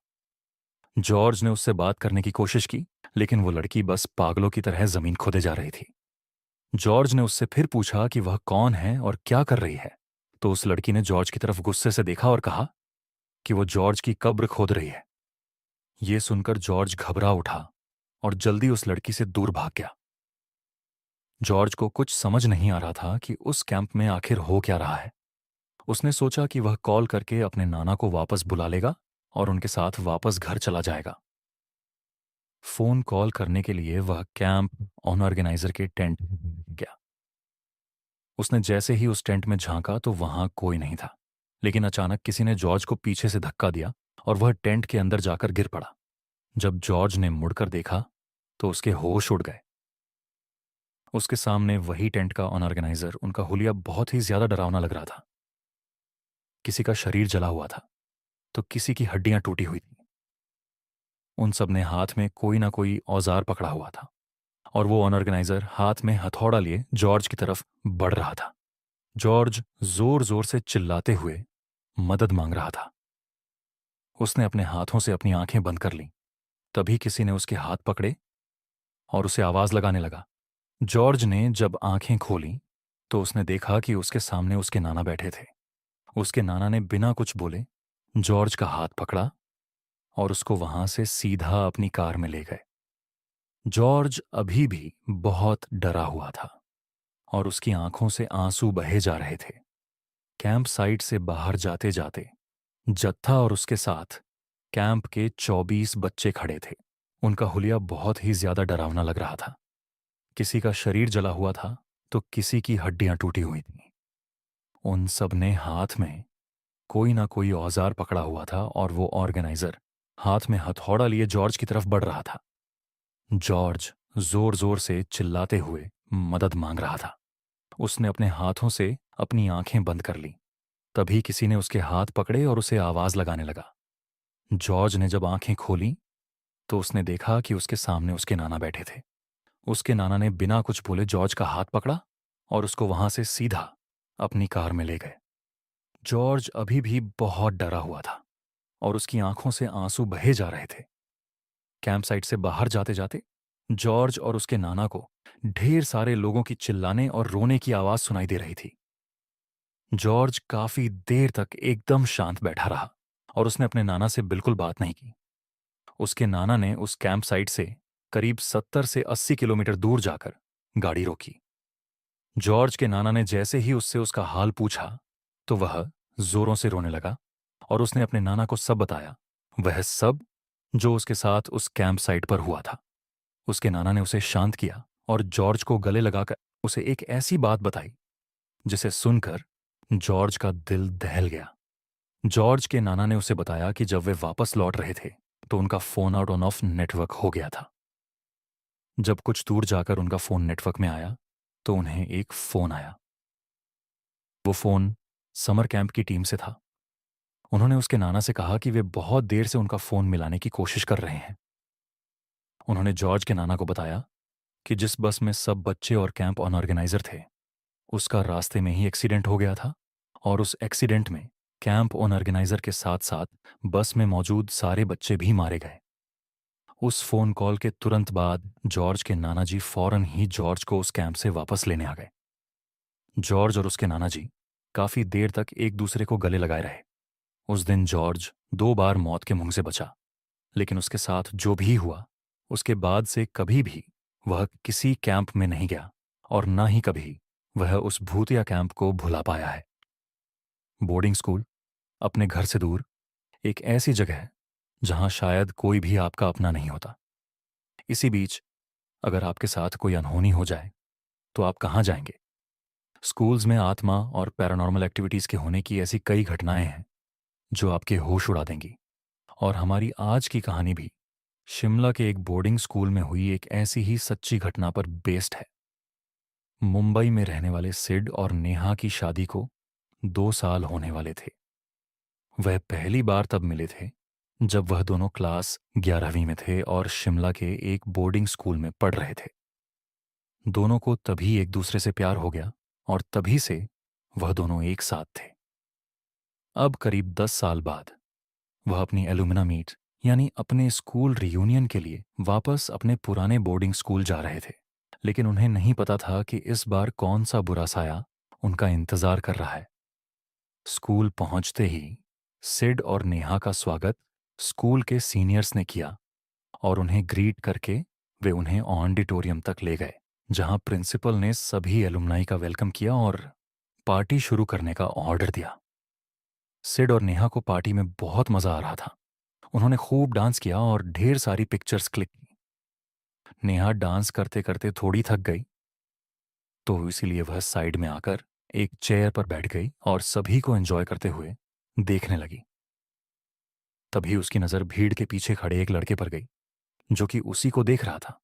Speaker 1: जॉर्ज ने उससे बात करने की कोशिश की, लेकिन वो लड़की बस पागलों की तरह जमीन खोदे जा रही थी। जॉर्ज ने उससे फिर पूछा कि वह कौन है और क्या कर रही है, तो उस लड़की ने जॉर्ज की तरफ गुस्से से देखा और कहा कि वो जॉर्ज की कब्र खोद रही है। ये सुनकर जॉर्ज घबरा उठा और जल्दी उस लड़की से दूर भाग गया। जॉर्ज को कुछ समझ नहीं आ रहा था कि उस कैंप में आखिर हो क्या रहा है। उसने सोचा कि वह कॉल करके अपने नाना को वापस बुला लेगा और उनके साथ वापस घर चला जाएगा। फोन कॉल करने के लिए वह कैंप ऑर्गेनाइजर के टेंट गया। उसने जैसे ही उस टेंट में झांका तो वहां कोई नहीं था, लेकिन अचानक किसी ने जॉर्ज को पीछे से धक्का दिया और वह टेंट के अंदर जाकर गिर पड़ा। जब जॉर्ज ने मुड़कर देखा तो उसके होश उड़ गए। उसके सामने वही टेंट का ऑर्गेनाइजर, उनका हुलिया बहुत ही ज्यादा डरावना लग रहा था। किसी का शरीर जला हुआ था तो किसी की हड्डियां टूटी हुई थी। उन सब ने हाथ में कोई ना कोई औजार पकड़ा हुआ था और वो ऑर्गेनाइजर हाथ में हथौड़ा लिए जॉर्ज की तरफ बढ़ रहा था। जॉर्ज जोर जोर से चिल्लाते हुए मदद मांग रहा था। उसने अपने हाथों से अपनी आंखें बंद कर लीं। तभी किसी ने उसके हाथ पकड़े और उसे आवाज लगाने लगा। जॉर्ज ने जब आंखें खोली तो उसने देखा कि उसके सामने उसके नाना बैठे थे। उसके नाना ने बिना कुछ बोले जॉर्ज का हाथ पकड़ा और उसको वहां से सीधा अपनी कार में ले गए। जॉर्ज अभी भी बहुत डरा हुआ था और उसकी आंखों से आंसू बहे जा रहे थे। कैंप साइट से बाहर जाते जाते जत्था और उसके साथ कैंप के 24 बच्चे खड़े थे। उनका हुलिया बहुत ही ज्यादा डरावना लग रहा था। किसी का शरीर जला हुआ था तो किसी की हड्डियां टूटी हुई थीं। उन सब ने हाथ में कोई ना कोई औजार पकड़ा हुआ था और वो ऑर्गेनाइजर हाथ में हथौड़ा लिए जॉर्ज की तरफ बढ़ रहा था। जॉर्ज जोर जोर से चिल्लाते हुए मदद मांग रहा था। उसने अपने हाथों से अपनी आंखें बंद कर ली तभी किसी ने उसके हाथ पकड़े और उसे आवाज लगाने लगा। जॉर्ज ने जब आंखें खोली तो उसने देखा कि उसके सामने उसके नाना बैठे थे। उसके नाना ने बिना कुछ बोले जॉर्ज का हाथ पकड़ा और उसको वहां से सीधा अपनी कार में ले गए। जॉर्ज अभी भी बहुत डरा हुआ था और उसकी आंखों से आंसू बहे जा रहे थे। कैंप साइट से बाहर जाते जाते जॉर्ज और उसके नाना को ढेर सारे लोगों की चिल्लाने और रोने की आवाज सुनाई दे रही थी। जॉर्ज काफी देर तक एकदम शांत बैठा रहा और उसने अपने नाना से बिल्कुल बात नहीं की। उसके नाना ने उस कैंप साइट से करीब 70 से 80 किलोमीटर दूर जाकर गाड़ी रोकी। जॉर्ज के नाना ने जैसे ही उससे उसका हाल पूछा तो वह जोरों से रोने लगा और उसने अपने नाना को सब बताया, वह सब जो उसके साथ उस कैंप साइट पर हुआ था। उसके नाना ने उसे शांत किया और जॉर्ज को गले लगाकर उसे एक ऐसी बात बताई जिसे सुनकर जॉर्ज का दिल दहल गया। जॉर्ज के नाना ने उसे बताया कि जब वे वापस लौट रहे थे तो उनका phone out on off network हो गया था। जब कुछ दूर जाकर उनका फोन नेटवर्क में आया तो उन्हें एक फोन आया। वो फोन समर कैंप की टीम से था। उन्होंने उसके नाना से कहा कि वे बहुत देर से उनका फोन मिलाने की कोशिश कर रहे हैं। उन्होंने जॉर्ज के नाना को बताया कि जिस बस में सब बच्चे और कैंप ऑर्गेनाइजर थे उसका रास्ते में ही एक्सीडेंट हो गया था और उस एक्सीडेंट में कैंप ऑर्गेनाइजर के साथ साथ बस में मौजूद सारे बच्चे भी मारे गए। उस फोन कॉल के तुरंत बाद जॉर्ज के नाना जी फौरन ही जॉर्ज को उस कैंप से वापस लेने आ गए। जॉर्ज और उसके नाना जी काफी देर तक एक दूसरे को गले लगाए रहे। उस दिन जॉर्ज 2 बार मौत के मुंह से बचा, लेकिन उसके साथ जो भी हुआ उसके बाद से कभी भी वह किसी कैंप में नहीं गया और ना ही कभी वह उस भूतिया कैंप को भुला पाया है। बोर्डिंग स्कूल अपने घर से दूर एक ऐसी जगह है जहां शायद कोई भी आपका अपना नहीं होता। इसी बीच अगर आपके साथ कोई अनहोनी हो जाए तो आप कहाँ जाएंगे? स्कूल्स में आत्मा और पैरानॉर्मल एक्टिविटीज के होने की ऐसी कई घटनाएं हैं जो आपके होश उड़ा देंगी। और हमारी आज की कहानी भी शिमला के एक बोर्डिंग स्कूल में हुई एक ऐसी ही सच्ची घटना पर बेस्ड है। मुंबई में रहने वाले सिड और नेहा की शादी को 2 साल होने वाले थे। वह पहली बार तब मिले थे जब वह दोनों क्लास 11वीं में थे और शिमला के एक बोर्डिंग स्कूल में पढ़ रहे थे। दोनों को तभी एक दूसरे से प्यार हो गया और तभी से वह दोनों एक साथ थे। अब करीब 10 साल बाद वह अपनी एलुमिना मीट यानी अपने स्कूल रियूनियन के लिए वापस अपने पुराने बोर्डिंग स्कूल जा रहे थे। लेकिन उन्हें नहीं पता था कि इस बार कौन सा बुरा साया उनका इंतजार कर रहा है। स्कूल पहुंचते ही सिड और नेहा का स्वागत स्कूल के सीनियर्स ने किया और उन्हें ग्रीट करके वे उन्हें ऑडिटोरियम तक ले गए जहां प्रिंसिपल ने सभी एलुमनाई का वेलकम किया और पार्टी शुरू करने का ऑर्डर दिया। सिड और नेहा को पार्टी में बहुत मजा आ रहा था। उन्होंने खूब डांस किया और ढेर सारी पिक्चर्स क्लिक की। नेहा डांस करते करते थोड़ी थक गई तो इसीलिए वह साइड में आकर एक चेयर पर बैठ गई और सभी को एंजॉय करते हुए देखने लगी। तभी उसकी नजर भीड़ के पीछे खड़े एक लड़के पर गई जो कि उसी को देख रहा था।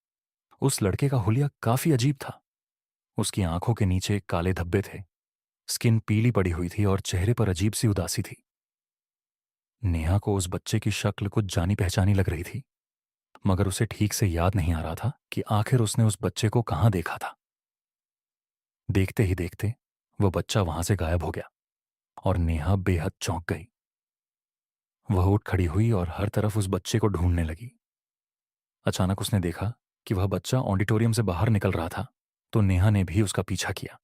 Speaker 1: उस लड़के का हुलिया काफी अजीब था। उसकी आंखों के नीचे काले धब्बे थे, स्किन पीली पड़ी हुई थी और चेहरे पर अजीब सी उदासी थी। नेहा को उस बच्चे की शक्ल कुछ जानी पहचानी लग रही थी, मगर उसे ठीक से याद नहीं आ रहा था कि आखिर उसने उस बच्चे को कहाँ देखा था। देखते ही देखते वह बच्चा वहां से गायब हो गया और नेहा बेहद चौंक गई। वह उठ खड़ी हुई और हर तरफ उस बच्चे को ढूंढने लगी। अचानक उसने देखा कि वह बच्चा ऑडिटोरियम से बाहर निकल रहा था, तो नेहा ने भी उसका पीछा किया।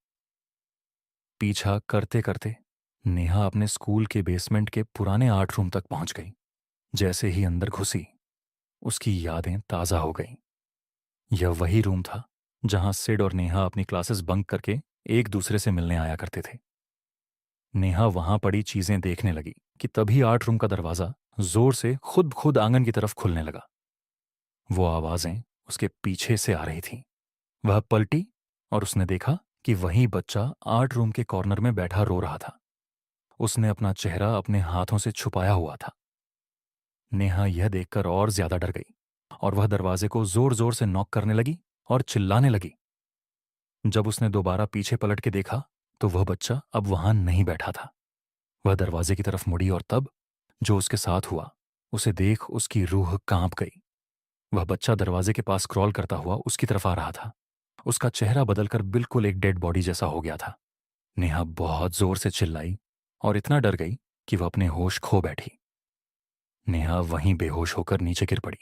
Speaker 1: पीछा करते करते नेहा अपने स्कूल के बेसमेंट के पुराने आर्ट रूम तक पहुंच गई। जैसे ही अंदर घुसी उसकी यादें ताजा हो गईं। यह वही रूम था जहां सिड और नेहा अपनी क्लासेस बंक करके एक दूसरे से मिलने आया करते थे। नेहा वहां पड़ी चीजें देखने लगी कि तभी आर्ट रूम का दरवाजा जोर से खुद खुद आंगन की तरफ खुलने लगा। वो आवाजें उसके पीछे से आ रही थीं। वह पलटी और उसने देखा कि वही बच्चा आर्ट रूम के कॉर्नर में बैठा रो रहा था। उसने अपना चेहरा अपने हाथों से छुपाया हुआ था। नेहा यह देखकर और ज्यादा डर गई और वह दरवाजे को जोर जोर से नॉक करने लगी और चिल्लाने लगी। जब उसने दोबारा पीछे पलट के देखा तो वह बच्चा अब वहां नहीं बैठा था। वह दरवाजे की तरफ मुड़ी और तब जो उसके साथ हुआ उसे देख उसकी रूह कांप गई। वह बच्चा दरवाजे के पास क्रॉल करता हुआ उसकी तरफ आ रहा था। उसका चेहरा बदलकर बिल्कुल एक डेड बॉडी जैसा हो गया था। नेहा बहुत जोर से चिल्लाई और इतना डर गई कि वह अपने होश खो बैठी। नेहा वहीं बेहोश होकर नीचे गिर पड़ी।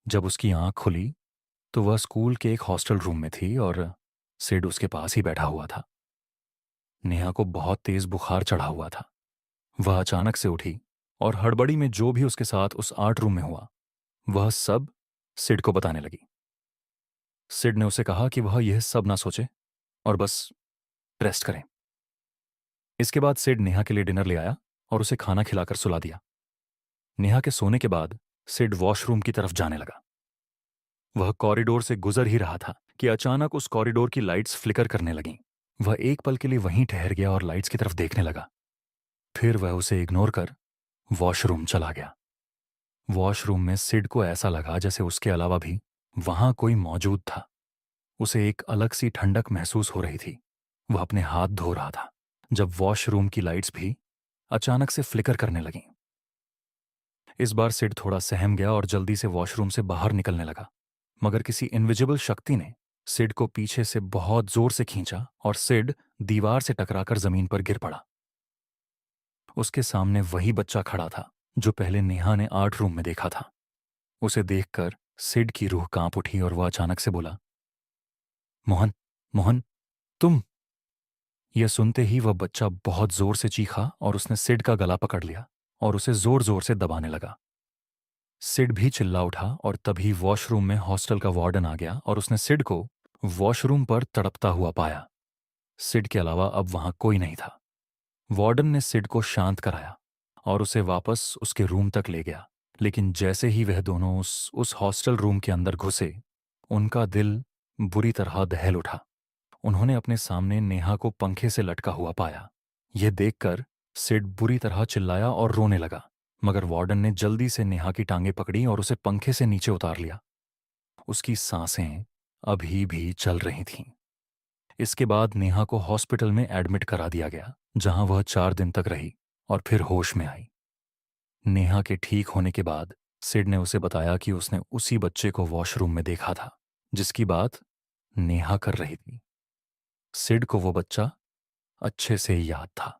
Speaker 1: जब उसकी आंख खुली तो वह स्कूल के एक हॉस्टल रूम में थी और सिड उसके पास ही बैठा हुआ था। नेहा को बहुत तेज बुखार चढ़ा हुआ था। वह अचानक से उठी और हड़बड़ी में जो भी उसके साथ उस आर्ट रूम में हुआ वह सब सिड को बताने लगी। सिड ने उसे कहा कि वह यह सब ना सोचे और बस रेस्ट करें। इसके बाद सिड नेहा के लिए डिनर ले आया और उसे खाना खिलाकर सुला दिया। नेहा के सोने के बाद सिड वॉशरूम की तरफ जाने लगा। वह कॉरिडोर से गुजर ही रहा था कि अचानक उस कॉरिडोर की लाइट्स फ्लिकर करने लगीं। वह एक पल के लिए वहीं ठहर गया और लाइट्स की तरफ देखने लगा। फिर वह उसे इग्नोर कर वॉशरूम चला गया। वॉशरूम में सिड को ऐसा लगा जैसे उसके अलावा भी वहां कोई मौजूद था। उसे एक अलग सी ठंडक महसूस हो रही थी। वह अपने हाथ धो रहा था जब वॉशरूम की लाइट्स भी अचानक से फ्लिकर करने लगीं। इस बार सिड थोड़ा सहम गया और जल्दी से वॉशरूम से बाहर निकलने लगा, मगर किसी इनविजिबल शक्ति ने सिड को पीछे से बहुत जोर से खींचा और सिड दीवार से टकराकर जमीन पर गिर पड़ा। उसके सामने वही बच्चा खड़ा था जो पहले नेहा ने आर्ट रूम में देखा था। उसे देखकर सिड की रूह कांप उठी और वह अचानक से बोला, मोहन, मोहन, तुम। यह सुनते ही वह बच्चा बहुत जोर से चीखा और उसने सिड का गला पकड़ लिया और उसे जोर जोर से दबाने लगा। सिड भी चिल्ला उठा और तभी वॉशरूम में हॉस्टल का वार्डन आ गया और उसने सिड को वॉशरूम पर तड़पता हुआ पाया। सिड के अलावा अब वहां कोई नहीं था। वार्डन ने सिड को शांत कराया और उसे वापस उसके रूम तक ले गया, लेकिन जैसे ही वह दोनों उस हॉस्टल रूम के अंदर घुसे उनका दिल बुरी तरह दहल उठा। उन्होंने अपने सामने नेहा को पंखे से लटका हुआ पाया। यह देखकर सिड बुरी तरह चिल्लाया और रोने लगा, मगर वार्डन ने जल्दी से नेहा की टांगें पकड़ी और उसे पंखे से नीचे उतार लिया। उसकी सांसें अभी भी चल रही थीं। इसके बाद नेहा को हॉस्पिटल में एडमिट करा दिया गया, जहां वह 4 दिन तक रही और फिर होश में आई। नेहा के ठीक होने के बाद सिड ने उसे बताया कि उसने उसी बच्चे को वॉशरूम में देखा था जिसकी बात नेहा कर रही थी। सिड को वो बच्चा अच्छे से याद था।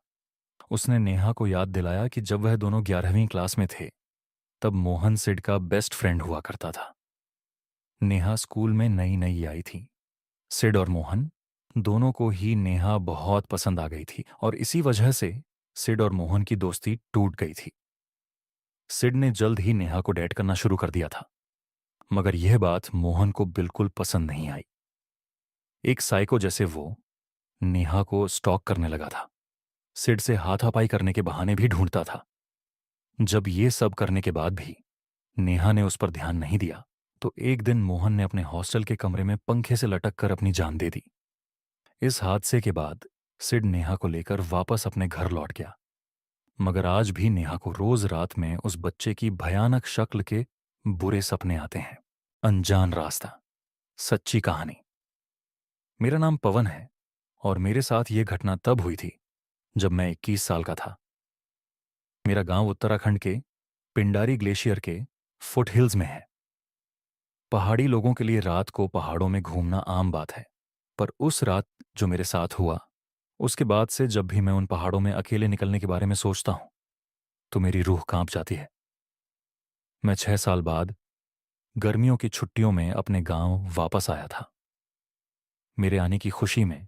Speaker 1: उसने नेहा को याद दिलाया कि जब वह दोनों 11वीं क्लास में थे तब मोहन सिड का बेस्ट फ्रेंड हुआ करता था। नेहा स्कूल में नई नई आई थी। सिड और मोहन दोनों को ही नेहा बहुत पसंद आ गई थी और इसी वजह से सिड और मोहन की दोस्ती टूट गई थी। सिड ने जल्द ही नेहा को डेट करना शुरू कर दिया था, मगर यह बात मोहन को बिल्कुल पसंद नहीं आई। एक साइको जैसे वो नेहा को स्टॉक करने लगा था। सिड से हाथापाई करने के बहाने भी ढूंढता था। जब ये सब करने के बाद भी नेहा ने उस पर ध्यान नहीं दिया तो एक दिन मोहन ने अपने हॉस्टल के कमरे में पंखे से लटक कर अपनी जान दे दी। इस हादसे के बाद सिड नेहा को लेकर वापस अपने घर लौट गया, मगर आज भी नेहा को रोज रात में उस बच्चे की भयानक शक्ल के बुरे सपने आते हैं। अनजान रास्ता, सच्ची कहानी। मेरा नाम पवन है और मेरे साथ ये घटना तब हुई थी जब मैं 21 साल का था। मेरा गांव उत्तराखंड के पिंडारी ग्लेशियर के फुट हिल्स में है। पहाड़ी लोगों के लिए रात को पहाड़ों में घूमना आम बात है, पर उस रात जो मेरे साथ हुआ उसके बाद से जब भी मैं उन पहाड़ों में अकेले निकलने के बारे में सोचता हूं तो मेरी रूह कांप जाती है। मैं 6 साल बाद गर्मियों की छुट्टियों में अपने गांव वापस आया था। मेरे आने की खुशी में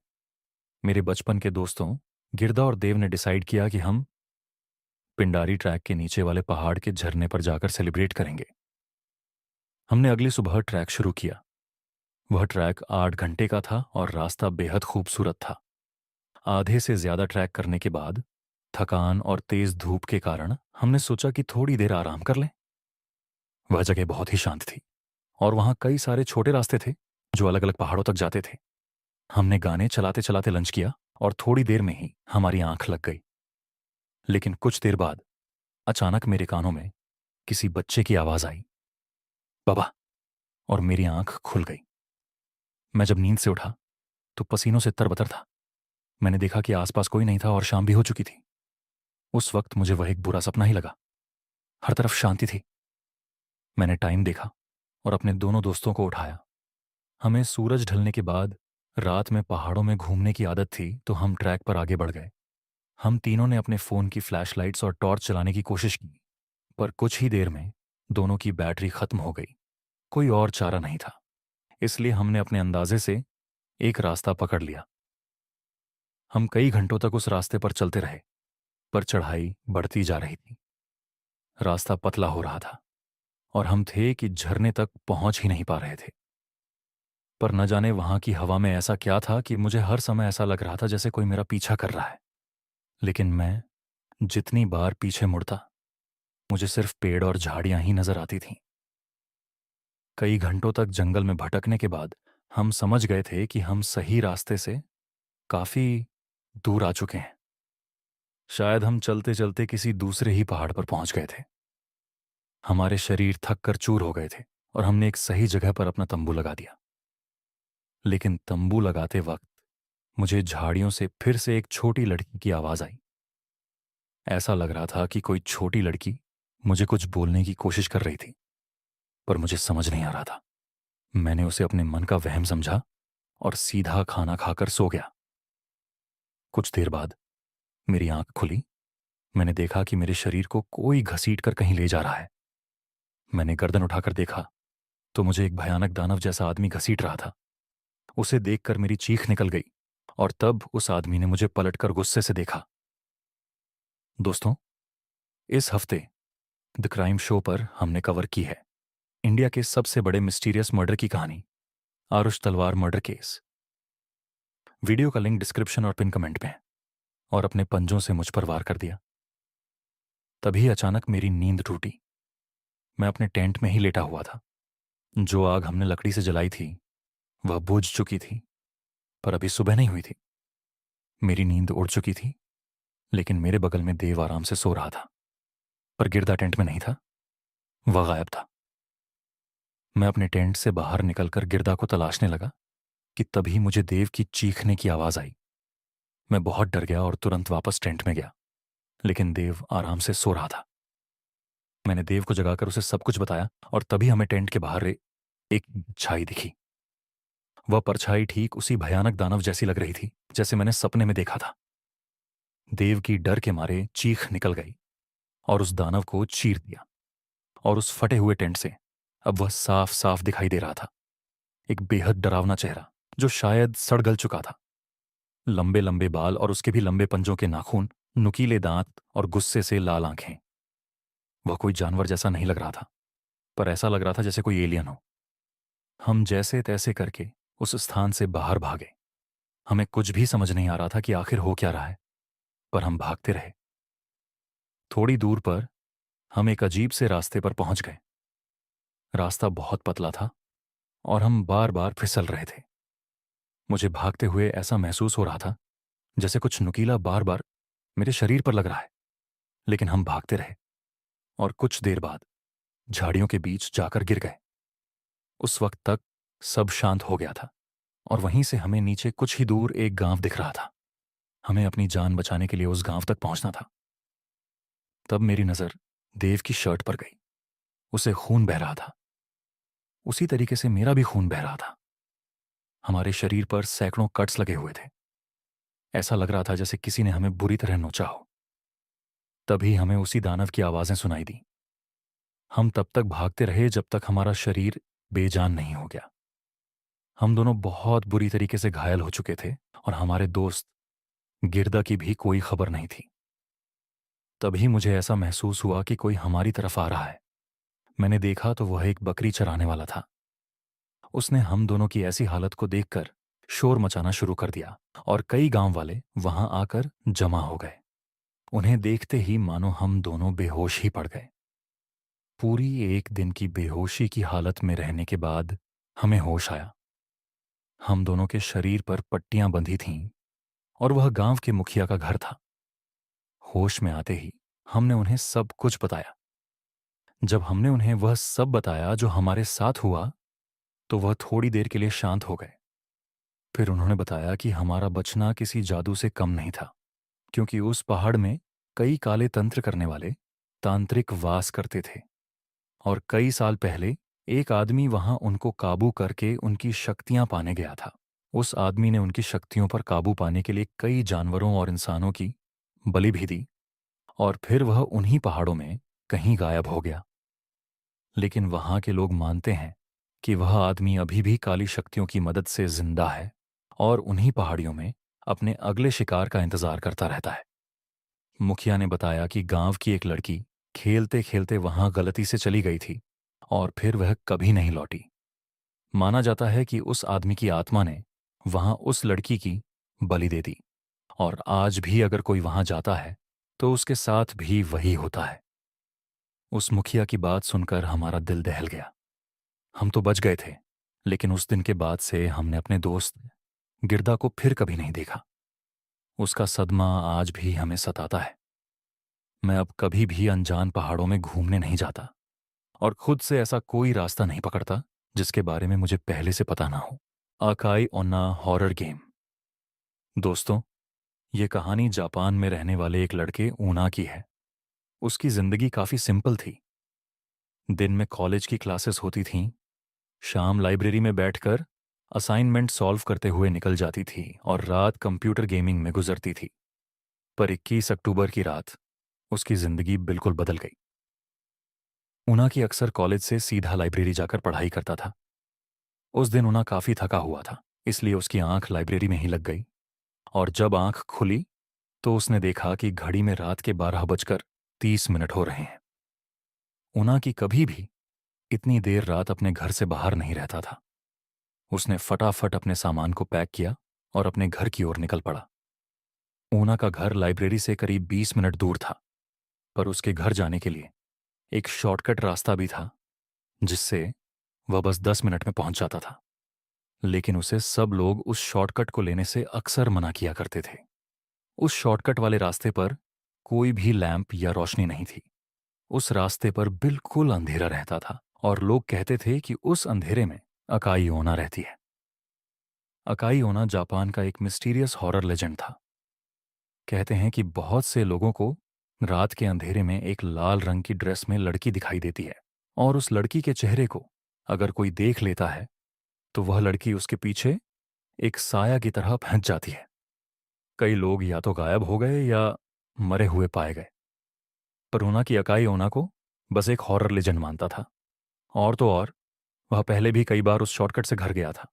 Speaker 1: मेरे बचपन के दोस्तों गिरदा और देव ने डिसाइड किया कि हम पिंडारी ट्रैक के नीचे वाले पहाड़ के झरने पर जाकर सेलिब्रेट करेंगे। हमने अगली सुबह ट्रैक शुरू किया। वह ट्रैक 8 घंटे का था और रास्ता बेहद खूबसूरत था। आधे से ज्यादा ट्रैक करने के बाद थकान और तेज धूप के कारण हमने सोचा कि थोड़ी देर आराम कर लें। वह जगह बहुत ही शांत थी और वहां कई सारे छोटे रास्ते थे जो अलग अलग पहाड़ों तक जाते थे। हमने गाने चलाते चलाते लंच किया और थोड़ी देर में ही हमारी आंख लग गई। लेकिन कुछ देर बाद अचानक मेरे कानों में किसी बच्चे की आवाज आई, बाबा, और मेरी आंख खुल गई। मैं जब नींद से उठा तो पसीनों से तरबतर था। मैंने देखा कि आसपास कोई नहीं था और शाम भी हो चुकी थी। उस वक्त मुझे वह एक बुरा सपना ही लगा। हर तरफ शांति थी। मैंने टाइम देखा और अपने दोनों दोस्तों को उठाया। हमें सूरज ढलने के बाद रात में पहाड़ों में घूमने की आदत थी, तो हम ट्रैक पर आगे बढ़ गए। हम तीनों ने अपने फ़ोन की फ्लैशलाइट्स और टॉर्च चलाने की कोशिश की, पर कुछ ही देर में दोनों की बैटरी खत्म हो गई। कोई और चारा नहीं था, इसलिए हमने अपने अंदाजे से एक रास्ता पकड़ लिया। हम कई घंटों तक उस रास्ते पर चलते रहे, पर चढ़ाई बढ़ती जा रही थी। रास्ता पतला हो रहा था और हम थे कि झरने तक पहुंच ही नहीं पा रहे थे। पर न जाने वहां की हवा में ऐसा क्या था कि मुझे हर समय ऐसा लग रहा था जैसे कोई मेरा पीछा कर रहा है। लेकिन मैं जितनी बार पीछे मुड़ता, मुझे सिर्फ पेड़ और झाड़ियां ही नजर आती थीं। कई घंटों तक जंगल में भटकने के बाद हम समझ गए थे कि हम सही रास्ते से काफी दूर आ चुके हैं। शायद हम चलते चलते किसी दूसरे ही पहाड़ पर पहुंच गए थे। हमारे शरीर थक कर चूर हो गए थे और हमने एक सही जगह पर अपना तंबू लगा दिया। लेकिन तंबू लगाते वक्त मुझे झाड़ियों से फिर से एक छोटी लड़की की आवाज आई। ऐसा लग रहा था कि कोई छोटी लड़की मुझे कुछ बोलने की कोशिश कर रही थी, पर मुझे समझ नहीं आ रहा था। मैंने उसे अपने मन का वहम समझा और सीधा खाना खाकर सो गया। कुछ देर बाद मेरी आंख खुली। मैंने देखा कि मेरे शरीर को कोई घसीट कर कहीं ले जा रहा है। मैंने गर्दन उठाकर देखा तो मुझे एक भयानक दानव जैसा आदमी घसीट रहा था। उसे देखकर मेरी चीख निकल गई और तब उस आदमी ने मुझे पलटकर गुस्से से देखा। दोस्तों, इस हफ्ते द क्राइम शो पर हमने कवर की है इंडिया के सबसे बड़े मिस्टीरियस मर्डर की कहानी, आरुष तलवार मर्डर केस। वीडियो का लिंक डिस्क्रिप्शन और पिन कमेंट में है। और अपने पंजों से मुझ पर वार कर दिया। तभी अचानक मेरी नींद टूटी। मैं अपने टेंट में ही लेटा हुआ था। जो आग हमने लकड़ी से जलाई थी वह बुझ चुकी थी, पर अभी सुबह नहीं हुई थी। मेरी नींद उड़ चुकी थी, लेकिन मेरे बगल में देव आराम से सो रहा था। पर गिरदा टेंट में नहीं था, वह गायब था। मैं अपने टेंट से बाहर निकलकर गिरदा को तलाशने लगा कि तभी मुझे देव की चीखने की आवाज आई। मैं बहुत डर गया और तुरंत वापस टेंट में गया, लेकिन देव आराम से सो रहा था। मैंने देव को जगाकर उसे सब कुछ बताया और तभी हमें टेंट के बाहर एक छाई दिखी। वह परछाई ठीक उसी भयानक दानव जैसी लग रही थी जैसे मैंने सपने में देखा था। देव की डर के मारे चीख निकल गई और उस दानव को चीर दिया। और उस फटे हुए टेंट से अब वह साफ साफ दिखाई दे रहा था। एक बेहद डरावना चेहरा जो शायद सड़ गल चुका था। लंबे लंबे बाल और उसके भी लंबे पंजों के नाखून, नुकीले दांत और गुस्से से लाल आंखें। वह कोई जानवर जैसा नहीं लग रहा था, पर ऐसा लग रहा था जैसे कोई एलियन हो। हम जैसे तैसे करके उस स्थान से बाहर भागे। हमें कुछ भी समझ नहीं आ रहा था कि आखिर हो क्या रहा है, पर हम भागते रहे। थोड़ी दूर पर हम एक अजीब से रास्ते पर पहुंच गए। रास्ता बहुत पतला था और हम बार बार फिसल रहे थे। मुझे भागते हुए ऐसा महसूस हो रहा था जैसे कुछ नुकीला बार बार मेरे शरीर पर लग रहा है। लेकिन हम भागते रहे और कुछ देर बाद झाड़ियों के बीच जाकर गिर गए। उस वक्त तक सब शांत हो गया था और वहीं से हमें नीचे कुछ ही दूर एक गांव दिख रहा था। हमें अपनी जान बचाने के लिए उस गांव तक पहुंचना था। तब मेरी नजर देव की शर्ट पर गई। उसे खून बह रहा था। उसी तरीके से मेरा भी खून बह रहा था। हमारे शरीर पर सैकड़ों कट्स लगे हुए थे। ऐसा लग रहा था जैसे किसी ने हमें बुरी तरह नोचा हो। तभी हमें उसी दानव की आवाजें सुनाई दी। हम तब तक भागते रहे जब तक हमारा शरीर बेजान नहीं हो गया। हम दोनों बहुत बुरी तरीके से घायल हो चुके थे और हमारे दोस्त गिरदा की भी कोई खबर नहीं थी। तभी मुझे ऐसा महसूस हुआ कि कोई हमारी तरफ आ रहा है। मैंने देखा तो वह एक बकरी चराने वाला था। उसने हम दोनों की ऐसी हालत को देखकर शोर मचाना शुरू कर दिया और कई गांव वाले वहां आकर जमा हो गए। उन्हें देखते ही मानो हम दोनों बेहोश ही पड़ गए। पूरी एक दिन की बेहोशी की हालत में रहने के बाद हमें होश आया। हम दोनों के शरीर पर पट्टियां बंधी थीं और वह गांव के मुखिया का घर था। होश में आते ही हमने उन्हें सब कुछ बताया। जब हमने उन्हें वह सब बताया जो हमारे साथ हुआ, तो वह थोड़ी देर के लिए शांत हो गए। फिर उन्होंने बताया कि हमारा बचना किसी जादू से कम नहीं था, क्योंकि उस पहाड़ में कई काले तंत्र करने वाले तांत्रिक वास करते थे, और कई साल पहले एक आदमी वहां उनको काबू करके उनकी शक्तियां पाने गया था। उस आदमी ने उनकी शक्तियों पर काबू पाने के लिए कई जानवरों और इंसानों की बलि भी दी, और फिर वह उन्हीं पहाड़ों में कहीं गायब हो गया। लेकिन वहां के लोग मानते हैं कि वह आदमी अभी भी काली शक्तियों की मदद से जिंदा है और उन्हीं पहाड़ियों में अपने अगले शिकार का इंतजार करता रहता है। मुखिया ने बताया कि गांव की एक लड़की खेलते खेलते वहां गलती से चली गई थी और फिर वह कभी नहीं लौटी। माना जाता है कि उस आदमी की आत्मा ने वहां उस लड़की की बलि दे दी, और आज भी अगर कोई वहां जाता है तो उसके साथ भी वही होता है। उस मुखिया की बात सुनकर हमारा दिल दहल गया। हम तो बच गए थे, लेकिन उस दिन के बाद से हमने अपने दोस्त गिरदा को फिर कभी नहीं देखा। उसका सदमा आज भी हमें सताता है। मैं अब कभी भी अनजान पहाड़ों में घूमने नहीं जाता और खुद से ऐसा कोई रास्ता नहीं पकड़ता जिसके बारे में मुझे पहले से पता ना हो। आकाई ओन्ना हॉरर गेम। दोस्तों, ये कहानी जापान में रहने वाले एक लड़के ऊना की है। उसकी जिंदगी काफी सिंपल थी। दिन में कॉलेज की क्लासेस होती थीं, शाम लाइब्रेरी में बैठकर असाइनमेंट सॉल्व करते हुए निकल जाती थी और रात कंप्यूटर गेमिंग में गुजरती थी। पर 21 अक्टूबर की रात उसकी जिंदगी बिल्कुल बदल गई। उना की अक्सर कॉलेज से सीधा लाइब्रेरी जाकर पढ़ाई करता था। उस दिन उना काफी थका हुआ था, इसलिए उसकी आंख लाइब्रेरी में ही लग गई, और जब आंख खुली तो उसने देखा कि घड़ी में रात के 12:30 हो रहे हैं। उना की कभी भी इतनी देर रात अपने घर से बाहर नहीं रहता था। उसने फटाफट अपने सामान को पैक किया और अपने घर की ओर निकल पड़ा। ऊना का घर लाइब्रेरी से करीब 20 मिनट दूर था, पर उसके घर जाने के लिए एक शॉर्टकट रास्ता भी था जिससे वह बस 10 मिनट में पहुंच जाता था। लेकिन उसे सब लोग उस शॉर्टकट को लेने से अक्सर मना किया करते थे। उस शॉर्टकट वाले रास्ते पर कोई भी लैंप या रोशनी नहीं थी। उस रास्ते पर बिल्कुल अंधेरा रहता था और लोग कहते थे कि उस अंधेरे में अकाई ओना रहती है। अकाई ओना जापान का एक मिस्टीरियस हॉरर लेजेंड था। कहते हैं कि बहुत से लोगों को रात के अंधेरे में एक लाल रंग की ड्रेस में लड़की दिखाई देती है, और उस लड़की के चेहरे को अगर कोई देख लेता है तो वह लड़की उसके पीछे एक साया की तरह फंस जाती है। कई लोग या तो गायब हो गए या मरे हुए पाए गए। पर ओना की अकाई ओना को बस एक हॉरर लेजेंड मानता था। और तो और, वह पहले भी कई बार उस शॉर्टकट से घर गया था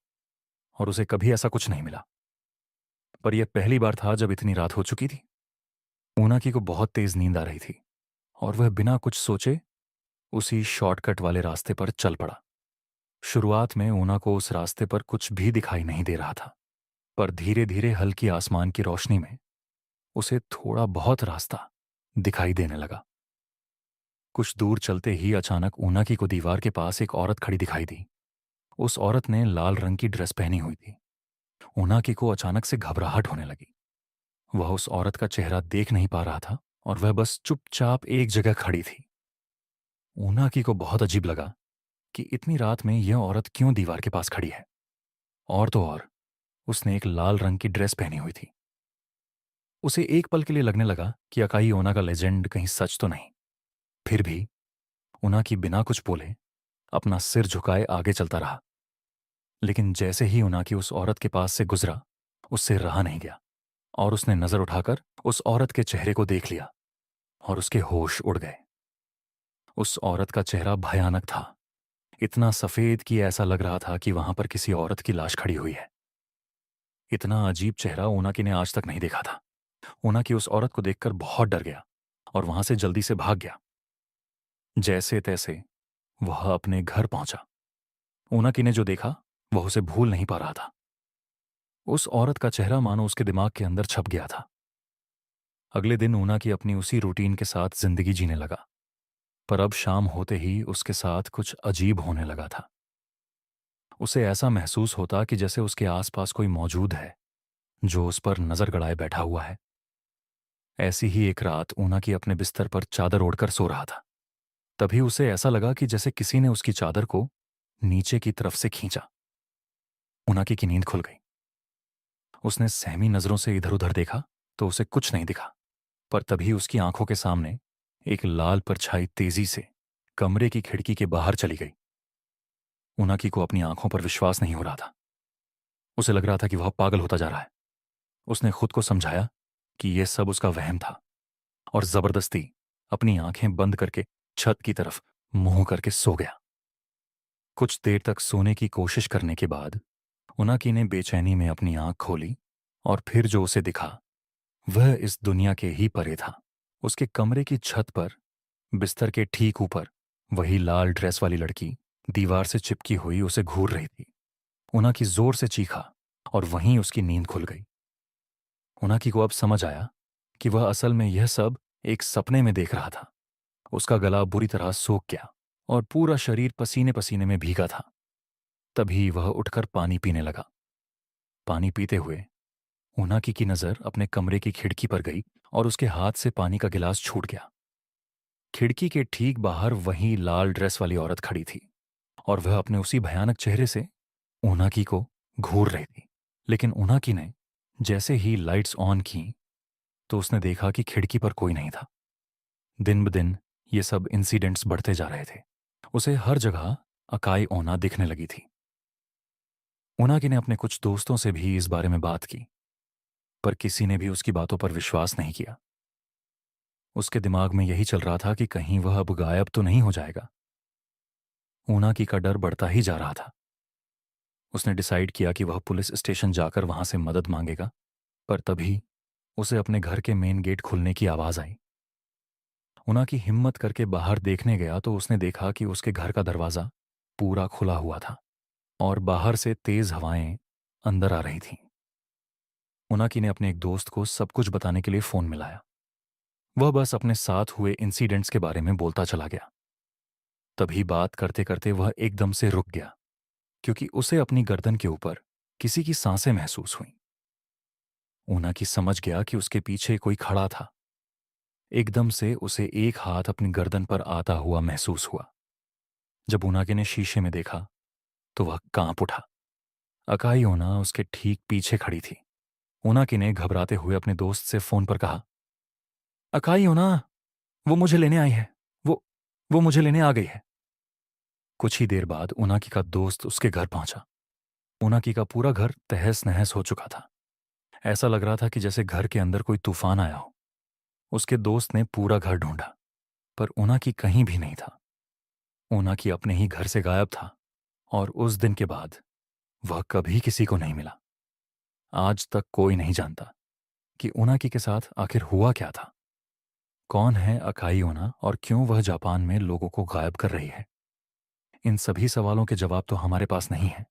Speaker 1: और उसे कभी ऐसा कुछ नहीं मिला। पर यह पहली बार था जब इतनी रात हो चुकी थी। ऊनाकी को बहुत तेज नींद आ रही थी और वह बिना कुछ सोचे उसी शॉर्टकट वाले रास्ते पर चल पड़ा। शुरुआत में ऊना को उस रास्ते पर कुछ भी दिखाई नहीं दे रहा था, पर धीरे धीरे हल्की आसमान की रोशनी में उसे थोड़ा बहुत रास्ता दिखाई देने लगा। कुछ दूर चलते ही अचानक ऊनाकी को दीवार के पास एक औरत खड़ी दिखाई दी। उस औरत ने लाल रंग की ड्रेस पहनी हुई थी। ऊनाकी को अचानक से घबराहट होने लगी। वह उस औरत का चेहरा देख नहीं पा रहा था और वह बस चुपचाप एक जगह खड़ी थी। ऊनाकी को बहुत अजीब लगा कि इतनी रात में यह औरत क्यों दीवार के पास खड़ी है, और तो और उसने एक लाल रंग की ड्रेस पहनी हुई थी। उसे एक पल के लिए लगने लगा कि अकाई ओना का लेजेंड कहीं सच तो नहीं। फिर भी उनाकी बिना कुछ बोले अपना सिर झुकाए आगे चलता रहा। लेकिन जैसे ही उनाकी उस औरत के पास से गुजरा, उससे रहा नहीं गया और उसने नजर उठाकर उस औरत के चेहरे को देख लिया और उसके होश उड़ गए। उस औरत का चेहरा भयानक था, इतना सफेद कि ऐसा लग रहा था कि वहां पर किसी औरत की लाश खड़ी हुई है। इतना अजीब चेहरा ओनाकी ने आज तक नहीं देखा था। ओनाकी उस औरत को देखकर बहुत डर गया और वहां से जल्दी से भाग गया। जैसे तैसे वह अपने घर पहुंचा। ओनाकी ने जो देखा वह उसे भूल नहीं पा रहा था। उस औरत का चेहरा मानो उसके दिमाग के अंदर छप गया था। अगले दिन ओनाकी अपनी उसी रूटीन के साथ जिंदगी जीने लगा, पर अब शाम होते ही उसके साथ कुछ अजीब होने लगा था। उसे ऐसा महसूस होता कि जैसे उसके आसपास कोई मौजूद है जो उस पर नजर गड़ाए बैठा हुआ है। ऐसी ही एक रात ऊनाकी अपने बिस्तर पर चादर ओढ़कर सो रहा था। तभी उसे ऐसा लगा कि जैसे किसी ने उसकी चादर को नीचे की तरफ से खींचा। ऊनाकी की नींद खुल गई। उसने सहमी नजरों से इधर उधर देखा तो उसे कुछ नहीं दिखा, पर तभी उसकी आंखों के सामने एक लाल परछाई तेजी से कमरे की खिड़की के बाहर चली गई। उनाकी को अपनी आंखों पर विश्वास नहीं हो रहा था। उसे लग रहा था कि वह पागल होता जा रहा है। उसने खुद को समझाया कि यह सब उसका वहम था और जबरदस्ती अपनी आंखें बंद करके छत की तरफ मुंह करके सो गया। कुछ देर तक सोने की कोशिश करने के बाद उनाकी ने बेचैनी में अपनी आंख खोली और फिर जो उसे दिखा वह इस दुनिया के ही परे था। उसके कमरे की छत पर बिस्तर के ठीक ऊपर वही लाल ड्रेस वाली लड़की दीवार से चिपकी हुई उसे घूर रही थी। उनाकी जोर से चीखा और वहीं उसकी नींद खुल गई। उनाकी को अब समझ आया कि वह असल में यह सब एक सपने में देख रहा था। उसका गला बुरी तरह सूख गया और पूरा शरीर पसीने पसीने में भीगा था। तभी वह उठकर पानी पीने लगा। पानी पीते हुए उनाकी की नजर अपने कमरे की खिड़की पर गई और उसके हाथ से पानी का गिलास छूट गया। खिड़की के ठीक बाहर वही लाल ड्रेस वाली औरत खड़ी थी और वह अपने उसी भयानक चेहरे से उनाकी को घूर रही थी। लेकिन उनाकी ने जैसे ही लाइट्स ऑन की तो उसने देखा कि खिड़की पर कोई नहीं था। दिन ब दिन ये सब इंसिडेंट्स बढ़ते जा रहे थे। उसे हर जगह अकाई ओना दिखने लगी थी। उनाकी ने अपने कुछ दोस्तों से भी इस बारे में बात की, पर किसी ने भी उसकी बातों पर विश्वास नहीं किया। उसके दिमाग में यही चल रहा था कि कहीं वह अब गायब तो नहीं हो जाएगा। उनाकी का डर बढ़ता ही जा रहा था। उसने डिसाइड किया कि वह पुलिस स्टेशन जाकर वहां से मदद मांगेगा, पर तभी उसे अपने घर के मेन गेट खुलने की आवाज आई। उनाकी हिम्मत करके बाहर देखने गया तो उसने देखा कि उसके घर का दरवाजा पूरा खुला हुआ था और बाहर से तेज हवाएं अंदर आ रही थीं। उनाकी ने अपने एक दोस्त को सब कुछ बताने के लिए फोन मिलाया। वह बस अपने साथ हुए इंसिडेंट्स के बारे में बोलता चला गया। तभी बात करते करते वह एकदम से रुक गया, क्योंकि उसे अपनी गर्दन के ऊपर किसी की सांसें महसूस हुईं। उनाकी समझ गया कि उसके पीछे कोई खड़ा था। एकदम से उसे एक हाथ अपनी गर्दन पर आता हुआ महसूस हुआ। जब उनाकी ने शीशे में देखा तो वह कांप उठा। अकाई ओना उसके ठीक पीछे खड़ी थी। उनाकी ने घबराते हुए अपने दोस्त से फोन पर कहा, अकाई ओना, वो मुझे लेने आई है। वो वो मुझे लेने आ गई है। कुछ ही देर बाद उनाकी का दोस्त उसके घर पहुंचा। उनाकी का पूरा घर तहस नहस हो चुका था। ऐसा लग रहा था कि जैसे घर के अंदर कोई तूफान आया हो। उसके दोस्त ने पूरा घर ढूंढा, पर उनाकी कहीं भी नहीं था। उनाकी अपने ही घर से गायब था और उस दिन के बाद वह कभी किसी को नहीं मिला। आज तक कोई नहीं जानता कि उनाकी के साथ आखिर हुआ क्या था। कौन है अकाई ओना और क्यों वह जापान में लोगों को गायब कर रही है? इन सभी सवालों के जवाब तो हमारे पास नहीं है,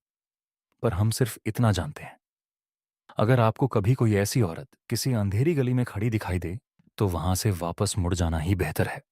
Speaker 1: पर हम सिर्फ इतना जानते हैं, अगर आपको कभी कोई ऐसी औरत किसी अंधेरी गली में खड़ी दिखाई दे तो वहां से वापस मुड़ जाना ही बेहतर है।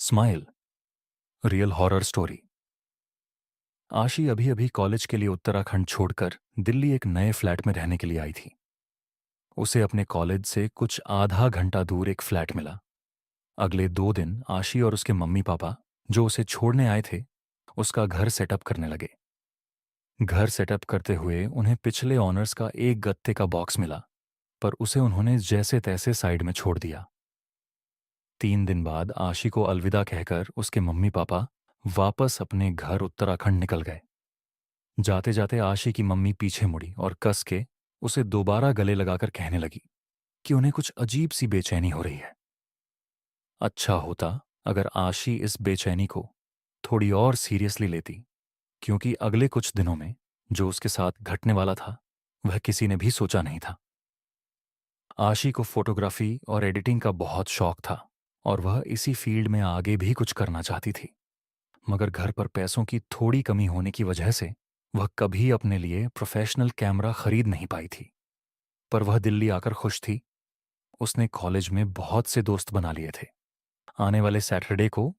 Speaker 1: Smile, real horror story. आशी अभी अभी कॉलेज के लिए उत्तराखंड छोड़कर दिल्ली एक नए फ्लैट में रहने के लिए आई थी। उसे अपने कॉलेज से कुछ आधा घंटा दूर एक फ्लैट मिला। अगले 2 दिन आशी और उसके मम्मी पापा, जो उसे छोड़ने आए थे, उसका घर सेटअप करने लगे। घर सेटअप करते हुए उन्हें पिछले ऑनर्स का एक गत्ते का बॉक्स मिला, पर उसे उन्होंने जैसे तैसे साइड में छोड़ दिया। 3 दिन बाद आशी को अलविदा कहकर उसके मम्मी पापा वापस अपने घर उत्तराखंड निकल गए। जाते जाते आशी की मम्मी पीछे मुड़ी और कस के उसे दोबारा गले लगाकर कहने लगी कि उन्हें कुछ अजीब सी बेचैनी हो रही है। अच्छा होता अगर आशी इस बेचैनी को थोड़ी और सीरियसली लेती, क्योंकि अगले कुछ दिनों में जो उसके साथ घटने वाला था वह किसी ने भी सोचा नहीं था। आशी को फोटोग्राफी और एडिटिंग का बहुत शौक था और वह इसी फील्ड में आगे भी कुछ करना चाहती थी, मगर घर पर पैसों की थोड़ी कमी होने की वजह से वह कभी अपने लिए प्रोफेशनल कैमरा खरीद नहीं पाई थी। पर वह दिल्ली आकर खुश थी। उसने कॉलेज में बहुत से दोस्त बना लिए थे। आने वाले सैटरडे को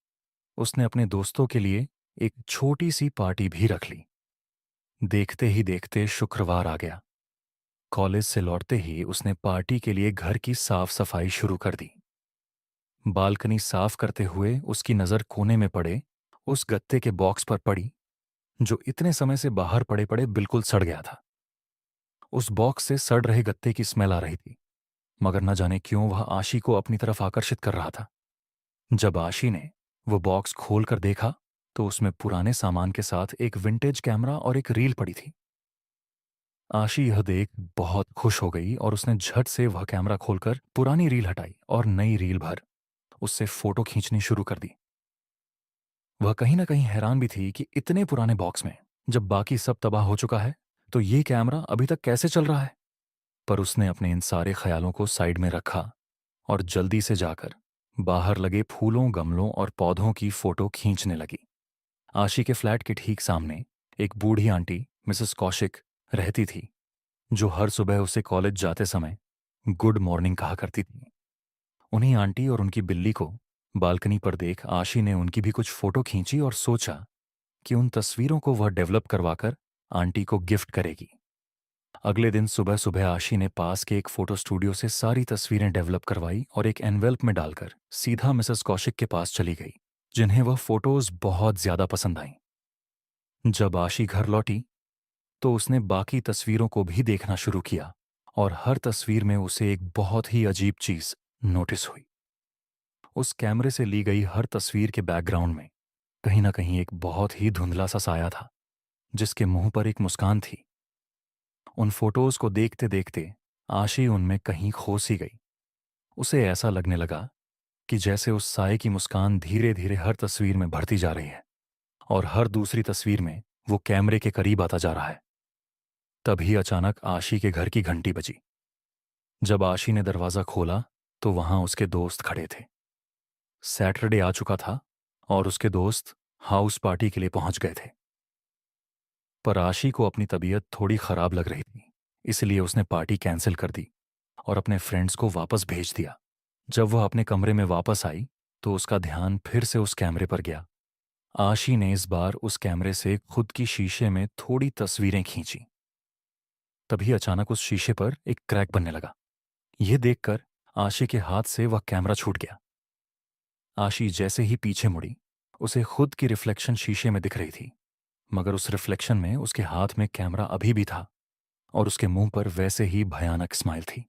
Speaker 1: उसने अपने दोस्तों के लिए एक छोटी सी पार्टी भी रख ली। देखते ही देखते शुक्रवार आ गया। कॉलेज से लौटते ही उसने पार्टी के लिए घर की साफ सफाई शुरू कर दी। बालकनी साफ करते हुए उसकी नज़र कोने में पड़े उस गत्ते के बॉक्स पर पड़ी, जो इतने समय से बाहर पड़े पड़े बिल्कुल सड़ गया था। उस बॉक्स से सड़ रहे गत्ते की स्मेल आ रही थी, मगर न जाने क्यों वह आशी को अपनी तरफ आकर्षित कर रहा था। जब आशी ने वो बॉक्स खोलकर देखा तो उसमें पुराने सामान के साथ एक विंटेज कैमरा और एक रील पड़ी थी। आशी यह देख बहुत खुश हो गई और उसने झट से वह कैमरा खोलकर पुरानी रील हटाई और नई रील भर उससे फोटो खींचनी शुरू कर दी। वह कहीं ना कहीं हैरान भी थी कि इतने पुराने बॉक्स में जब बाकी सब तबाह हो चुका है तो ये कैमरा अभी तक कैसे चल रहा है। पर उसने अपने इन सारे ख्यालों को साइड में रखा और जल्दी से जाकर बाहर लगे फूलों, गमलों और पौधों की फोटो खींचने लगी। आशी के फ्लैट के ठीक सामने एक बूढ़ी आंटी मिसेस कौशिक रहती थी, जो हर सुबह उसे कॉलेज जाते समय गुड मॉर्निंग कहा करती थी। उन्हीं आंटी और उनकी बिल्ली को बालकनी पर देख आशी ने उनकी भी कुछ फोटो खींची और सोचा कि उन तस्वीरों को वह डेवलप करवाकर आंटी को गिफ्ट करेगी। अगले दिन सुबह सुबह आशी ने पास के एक फोटो स्टूडियो से सारी तस्वीरें डेवलप करवाई और एक एनवेल्प में डालकर सीधा मिसेस कौशिक के पास चली गई, जिन्हें वह फोटोज बहुत ज्यादा पसंद आईं। जब आशी घर लौटी तो उसने बाकी तस्वीरों को भी देखना शुरू किया और हर तस्वीर में उसे एक बहुत ही अजीब चीज नोटिस हुई। उस कैमरे से ली गई हर तस्वीर के बैकग्राउंड में कहीं ना कहीं एक बहुत ही धुंधला सा साया था, जिसके मुंह पर एक मुस्कान थी। उन फोटोज को देखते देखते आशी उनमें कहीं खो सी गई। उसे ऐसा लगने लगा कि जैसे उस साये की मुस्कान धीरे धीरे हर तस्वीर में बढ़ती जा रही है और हर दूसरी तस्वीर में वो कैमरे के करीब आता जा रहा है। तभी अचानक आशी के घर की घंटी बजी। जब आशी ने दरवाजा खोला तो वहां उसके दोस्त खड़े थे। सैटरडे आ चुका था और उसके दोस्त हाउस पार्टी के लिए पहुंच गए थे। पर आशी को अपनी तबीयत थोड़ी खराब लग रही थी, इसलिए उसने पार्टी कैंसिल कर दी और अपने फ्रेंड्स को वापस भेज दिया। जब वह अपने कमरे में वापस आई तो उसका ध्यान फिर से उस कैमरे पर गया। आशी ने इस बार उस कैमरे से खुद की शीशे में थोड़ी तस्वीरें खींची। तभी अचानक उस शीशे पर एक क्रैक बनने लगा। यह देखकर आशी के हाथ से वह कैमरा छूट गया। आशी जैसे ही पीछे मुड़ी, उसे खुद की रिफ्लेक्शन शीशे में दिख रही थी, मगर उस रिफ्लेक्शन में उसके हाथ में कैमरा अभी भी था और उसके मुंह पर वैसे ही भयानक स्माइल थी,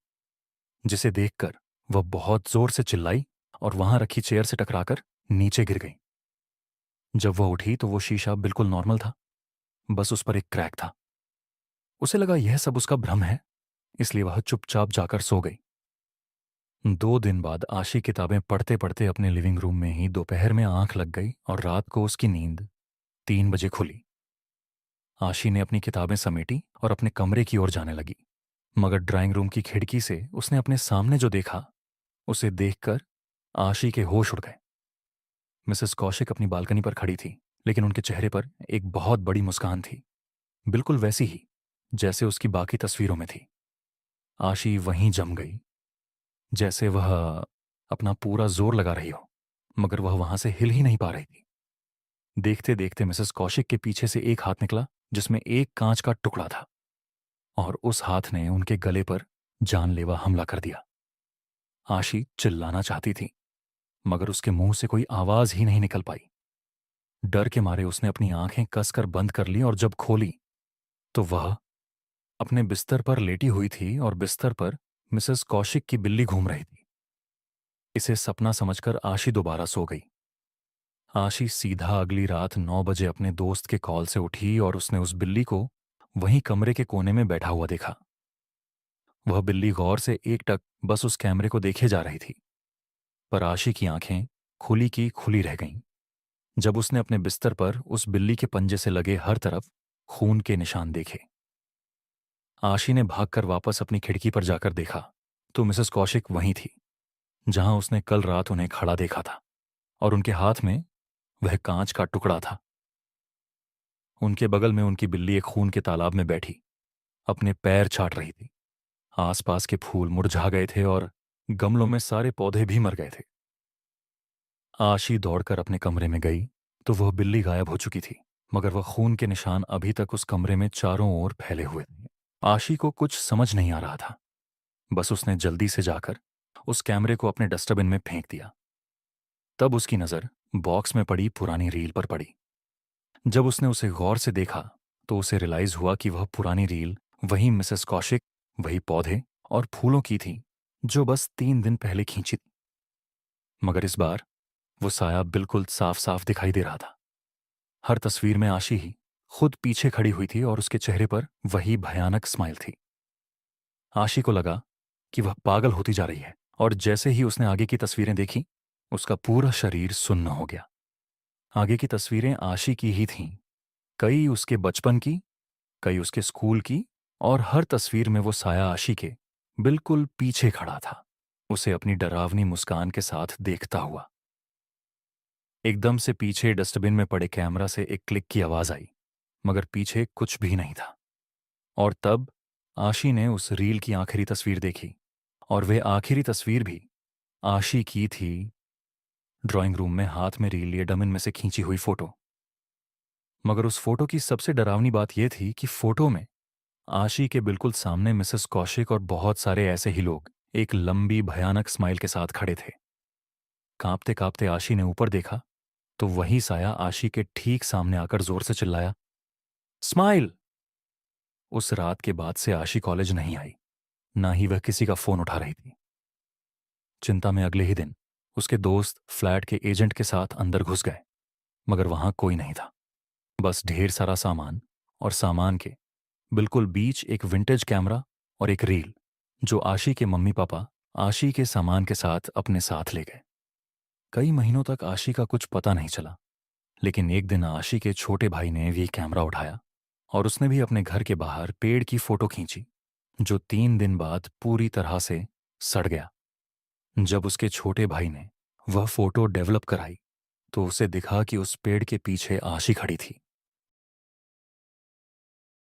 Speaker 1: जिसे देखकर वह बहुत जोर से चिल्लाई और वहां रखी चेयर से टकराकर नीचे गिर गई। जब वह उठी तो वो शीशा बिल्कुल नॉर्मल था, बस उस पर एक क्रैक था। उसे लगा यह सब उसका भ्रम है, इसलिए वह चुपचाप जाकर सो गई। 2 दिन बाद आशी किताबें पढ़ते पढ़ते अपने लिविंग रूम में ही दोपहर में आंख लग गई और रात को उसकी नींद 3 बजे खुली। आशी ने अपनी किताबें समेटी और अपने कमरे की ओर जाने लगी, मगर ड्राइंग रूम की खिड़की से उसने अपने सामने जो देखा उसे देखकर आशी के होश उड़ गए। मिसेस कौशिक अपनी बालकनी पर खड़ी थी, लेकिन उनके चेहरे पर एक बहुत बड़ी मुस्कान थी, बिल्कुल वैसी ही जैसे उसकी बाकी तस्वीरों में थी। आशी वहीं जम गई, जैसे वह अपना पूरा जोर लगा रही हो, मगर वह वहां से हिल ही नहीं पा रही थी। देखते देखते मिसेस कौशिक के पीछे से एक हाथ निकला जिसमें एक कांच का टुकड़ा था, और उस हाथ ने उनके गले पर जानलेवा हमला कर दिया। आशी चिल्लाना चाहती थी, मगर उसके मुंह से कोई आवाज ही नहीं निकल पाई। डर के मारे उसने अपनी आंखें कसकर बंद कर ली, और जब खोली तो वह अपने बिस्तर पर लेटी हुई थी और बिस्तर पर मिसेस कौशिक की बिल्ली घूम रही थी। इसे सपना समझकर आशी दोबारा सो गई। आशी सीधा अगली रात 9 बजे अपने दोस्त के कॉल से उठी और उसने उस बिल्ली को वहीं कमरे के कोने में बैठा हुआ देखा। वह बिल्ली गौर से एकटक बस उस कैमरे को देखे जा रही थी, पर आशी की आंखें खुली की खुली रह गईं जब उसने अपने बिस्तर पर उस बिल्ली के पंजे से लगे हर तरफ खून के निशान देखे। आशी ने भागकर वापस अपनी खिड़की पर जाकर देखा तो मिसेस कौशिक वहीं थी, जहां उसने कल रात उन्हें खड़ा देखा था, और उनके हाथ में वह कांच का टुकड़ा था। उनके बगल में उनकी बिल्ली एक खून के तालाब में बैठी अपने पैर चाट रही थी। आसपास के फूल मुरझा गए थे और गमलों में सारे पौधे भी मर गए थे। आशी दौड़कर अपने कमरे में गई तो वह बिल्ली गायब हो चुकी थी, मगर वह खून के निशान अभी तक उस कमरे में चारों ओर फैले हुए थे। आशी को कुछ समझ नहीं आ रहा था। बस उसने जल्दी से जाकर उस कैमरे को अपने डस्टबिन में फेंक दिया। तब उसकी नजर बॉक्स में पड़ी पुरानी रील पर पड़ी। जब उसने उसे गौर से देखा तो उसे रियलाइज हुआ कि वह पुरानी रील वही मिसेस कौशिक, वही पौधे और फूलों की थी जो बस 3 दिन पहले खींची थी। मगर इस बार वो साया बिल्कुल साफ साफ दिखाई दे रहा था। हर तस्वीर में आशी ही खुद पीछे खड़ी हुई थी और उसके चेहरे पर वही भयानक स्माइल थी। आशी को लगा कि वह पागल होती जा रही है, और जैसे ही उसने आगे की तस्वीरें देखी उसका पूरा शरीर सुन्न हो गया। आगे की तस्वीरें आशी की ही थीं, कई उसके बचपन की, कई उसके स्कूल की, और हर तस्वीर में वो साया आशी के बिल्कुल पीछे खड़ा था, उसे अपनी डरावनी मुस्कान के साथ देखता हुआ। एकदम से पीछे डस्टबिन में पड़े कैमरा से एक क्लिक की आवाज आई, मगर पीछे कुछ भी नहीं था। और तब आशी ने उस रील की आखिरी तस्वीर देखी, और वे आखिरी तस्वीर भी आशी की थी, ड्राइंग रूम में हाथ में रील लिए डमिन में से खींची हुई फोटो। मगर उस फोटो की सबसे डरावनी बात यह थी कि फोटो में आशी के बिल्कुल सामने मिसेस कौशिक और बहुत सारे ऐसे ही लोग एक लंबी भयानक स्माइल के साथ खड़े थे। कांपते कांपते आशी ने ऊपर देखा तो वही साया आशी के ठीक सामने आकर जोर से चिल्लाया, स्माइल! उस रात के बाद से आशी कॉलेज नहीं आई, ना ही वह किसी का फोन उठा रही थी। चिंता में अगले ही दिन उसके दोस्त फ्लैट के एजेंट के साथ अंदर घुस गए, मगर वहां कोई नहीं था। बस ढेर सारा सामान, और सामान के बिल्कुल बीच एक विंटेज कैमरा और एक रील जो आशी के मम्मी पापा आशी के सामान के साथ अपने साथ ले गए। कई महीनों तक आशी का कुछ पता नहीं चला, लेकिन एक दिन आशी के छोटे भाई ने भी कैमरा उठाया और उसने भी अपने घर के बाहर पेड़ की फोटो खींची, जो 3 दिन बाद पूरी तरह से सड़ गया। जब उसके छोटे भाई ने वह फोटो डेवलप कराई तो उसे दिखा कि उस पेड़ के पीछे आशी खड़ी थी,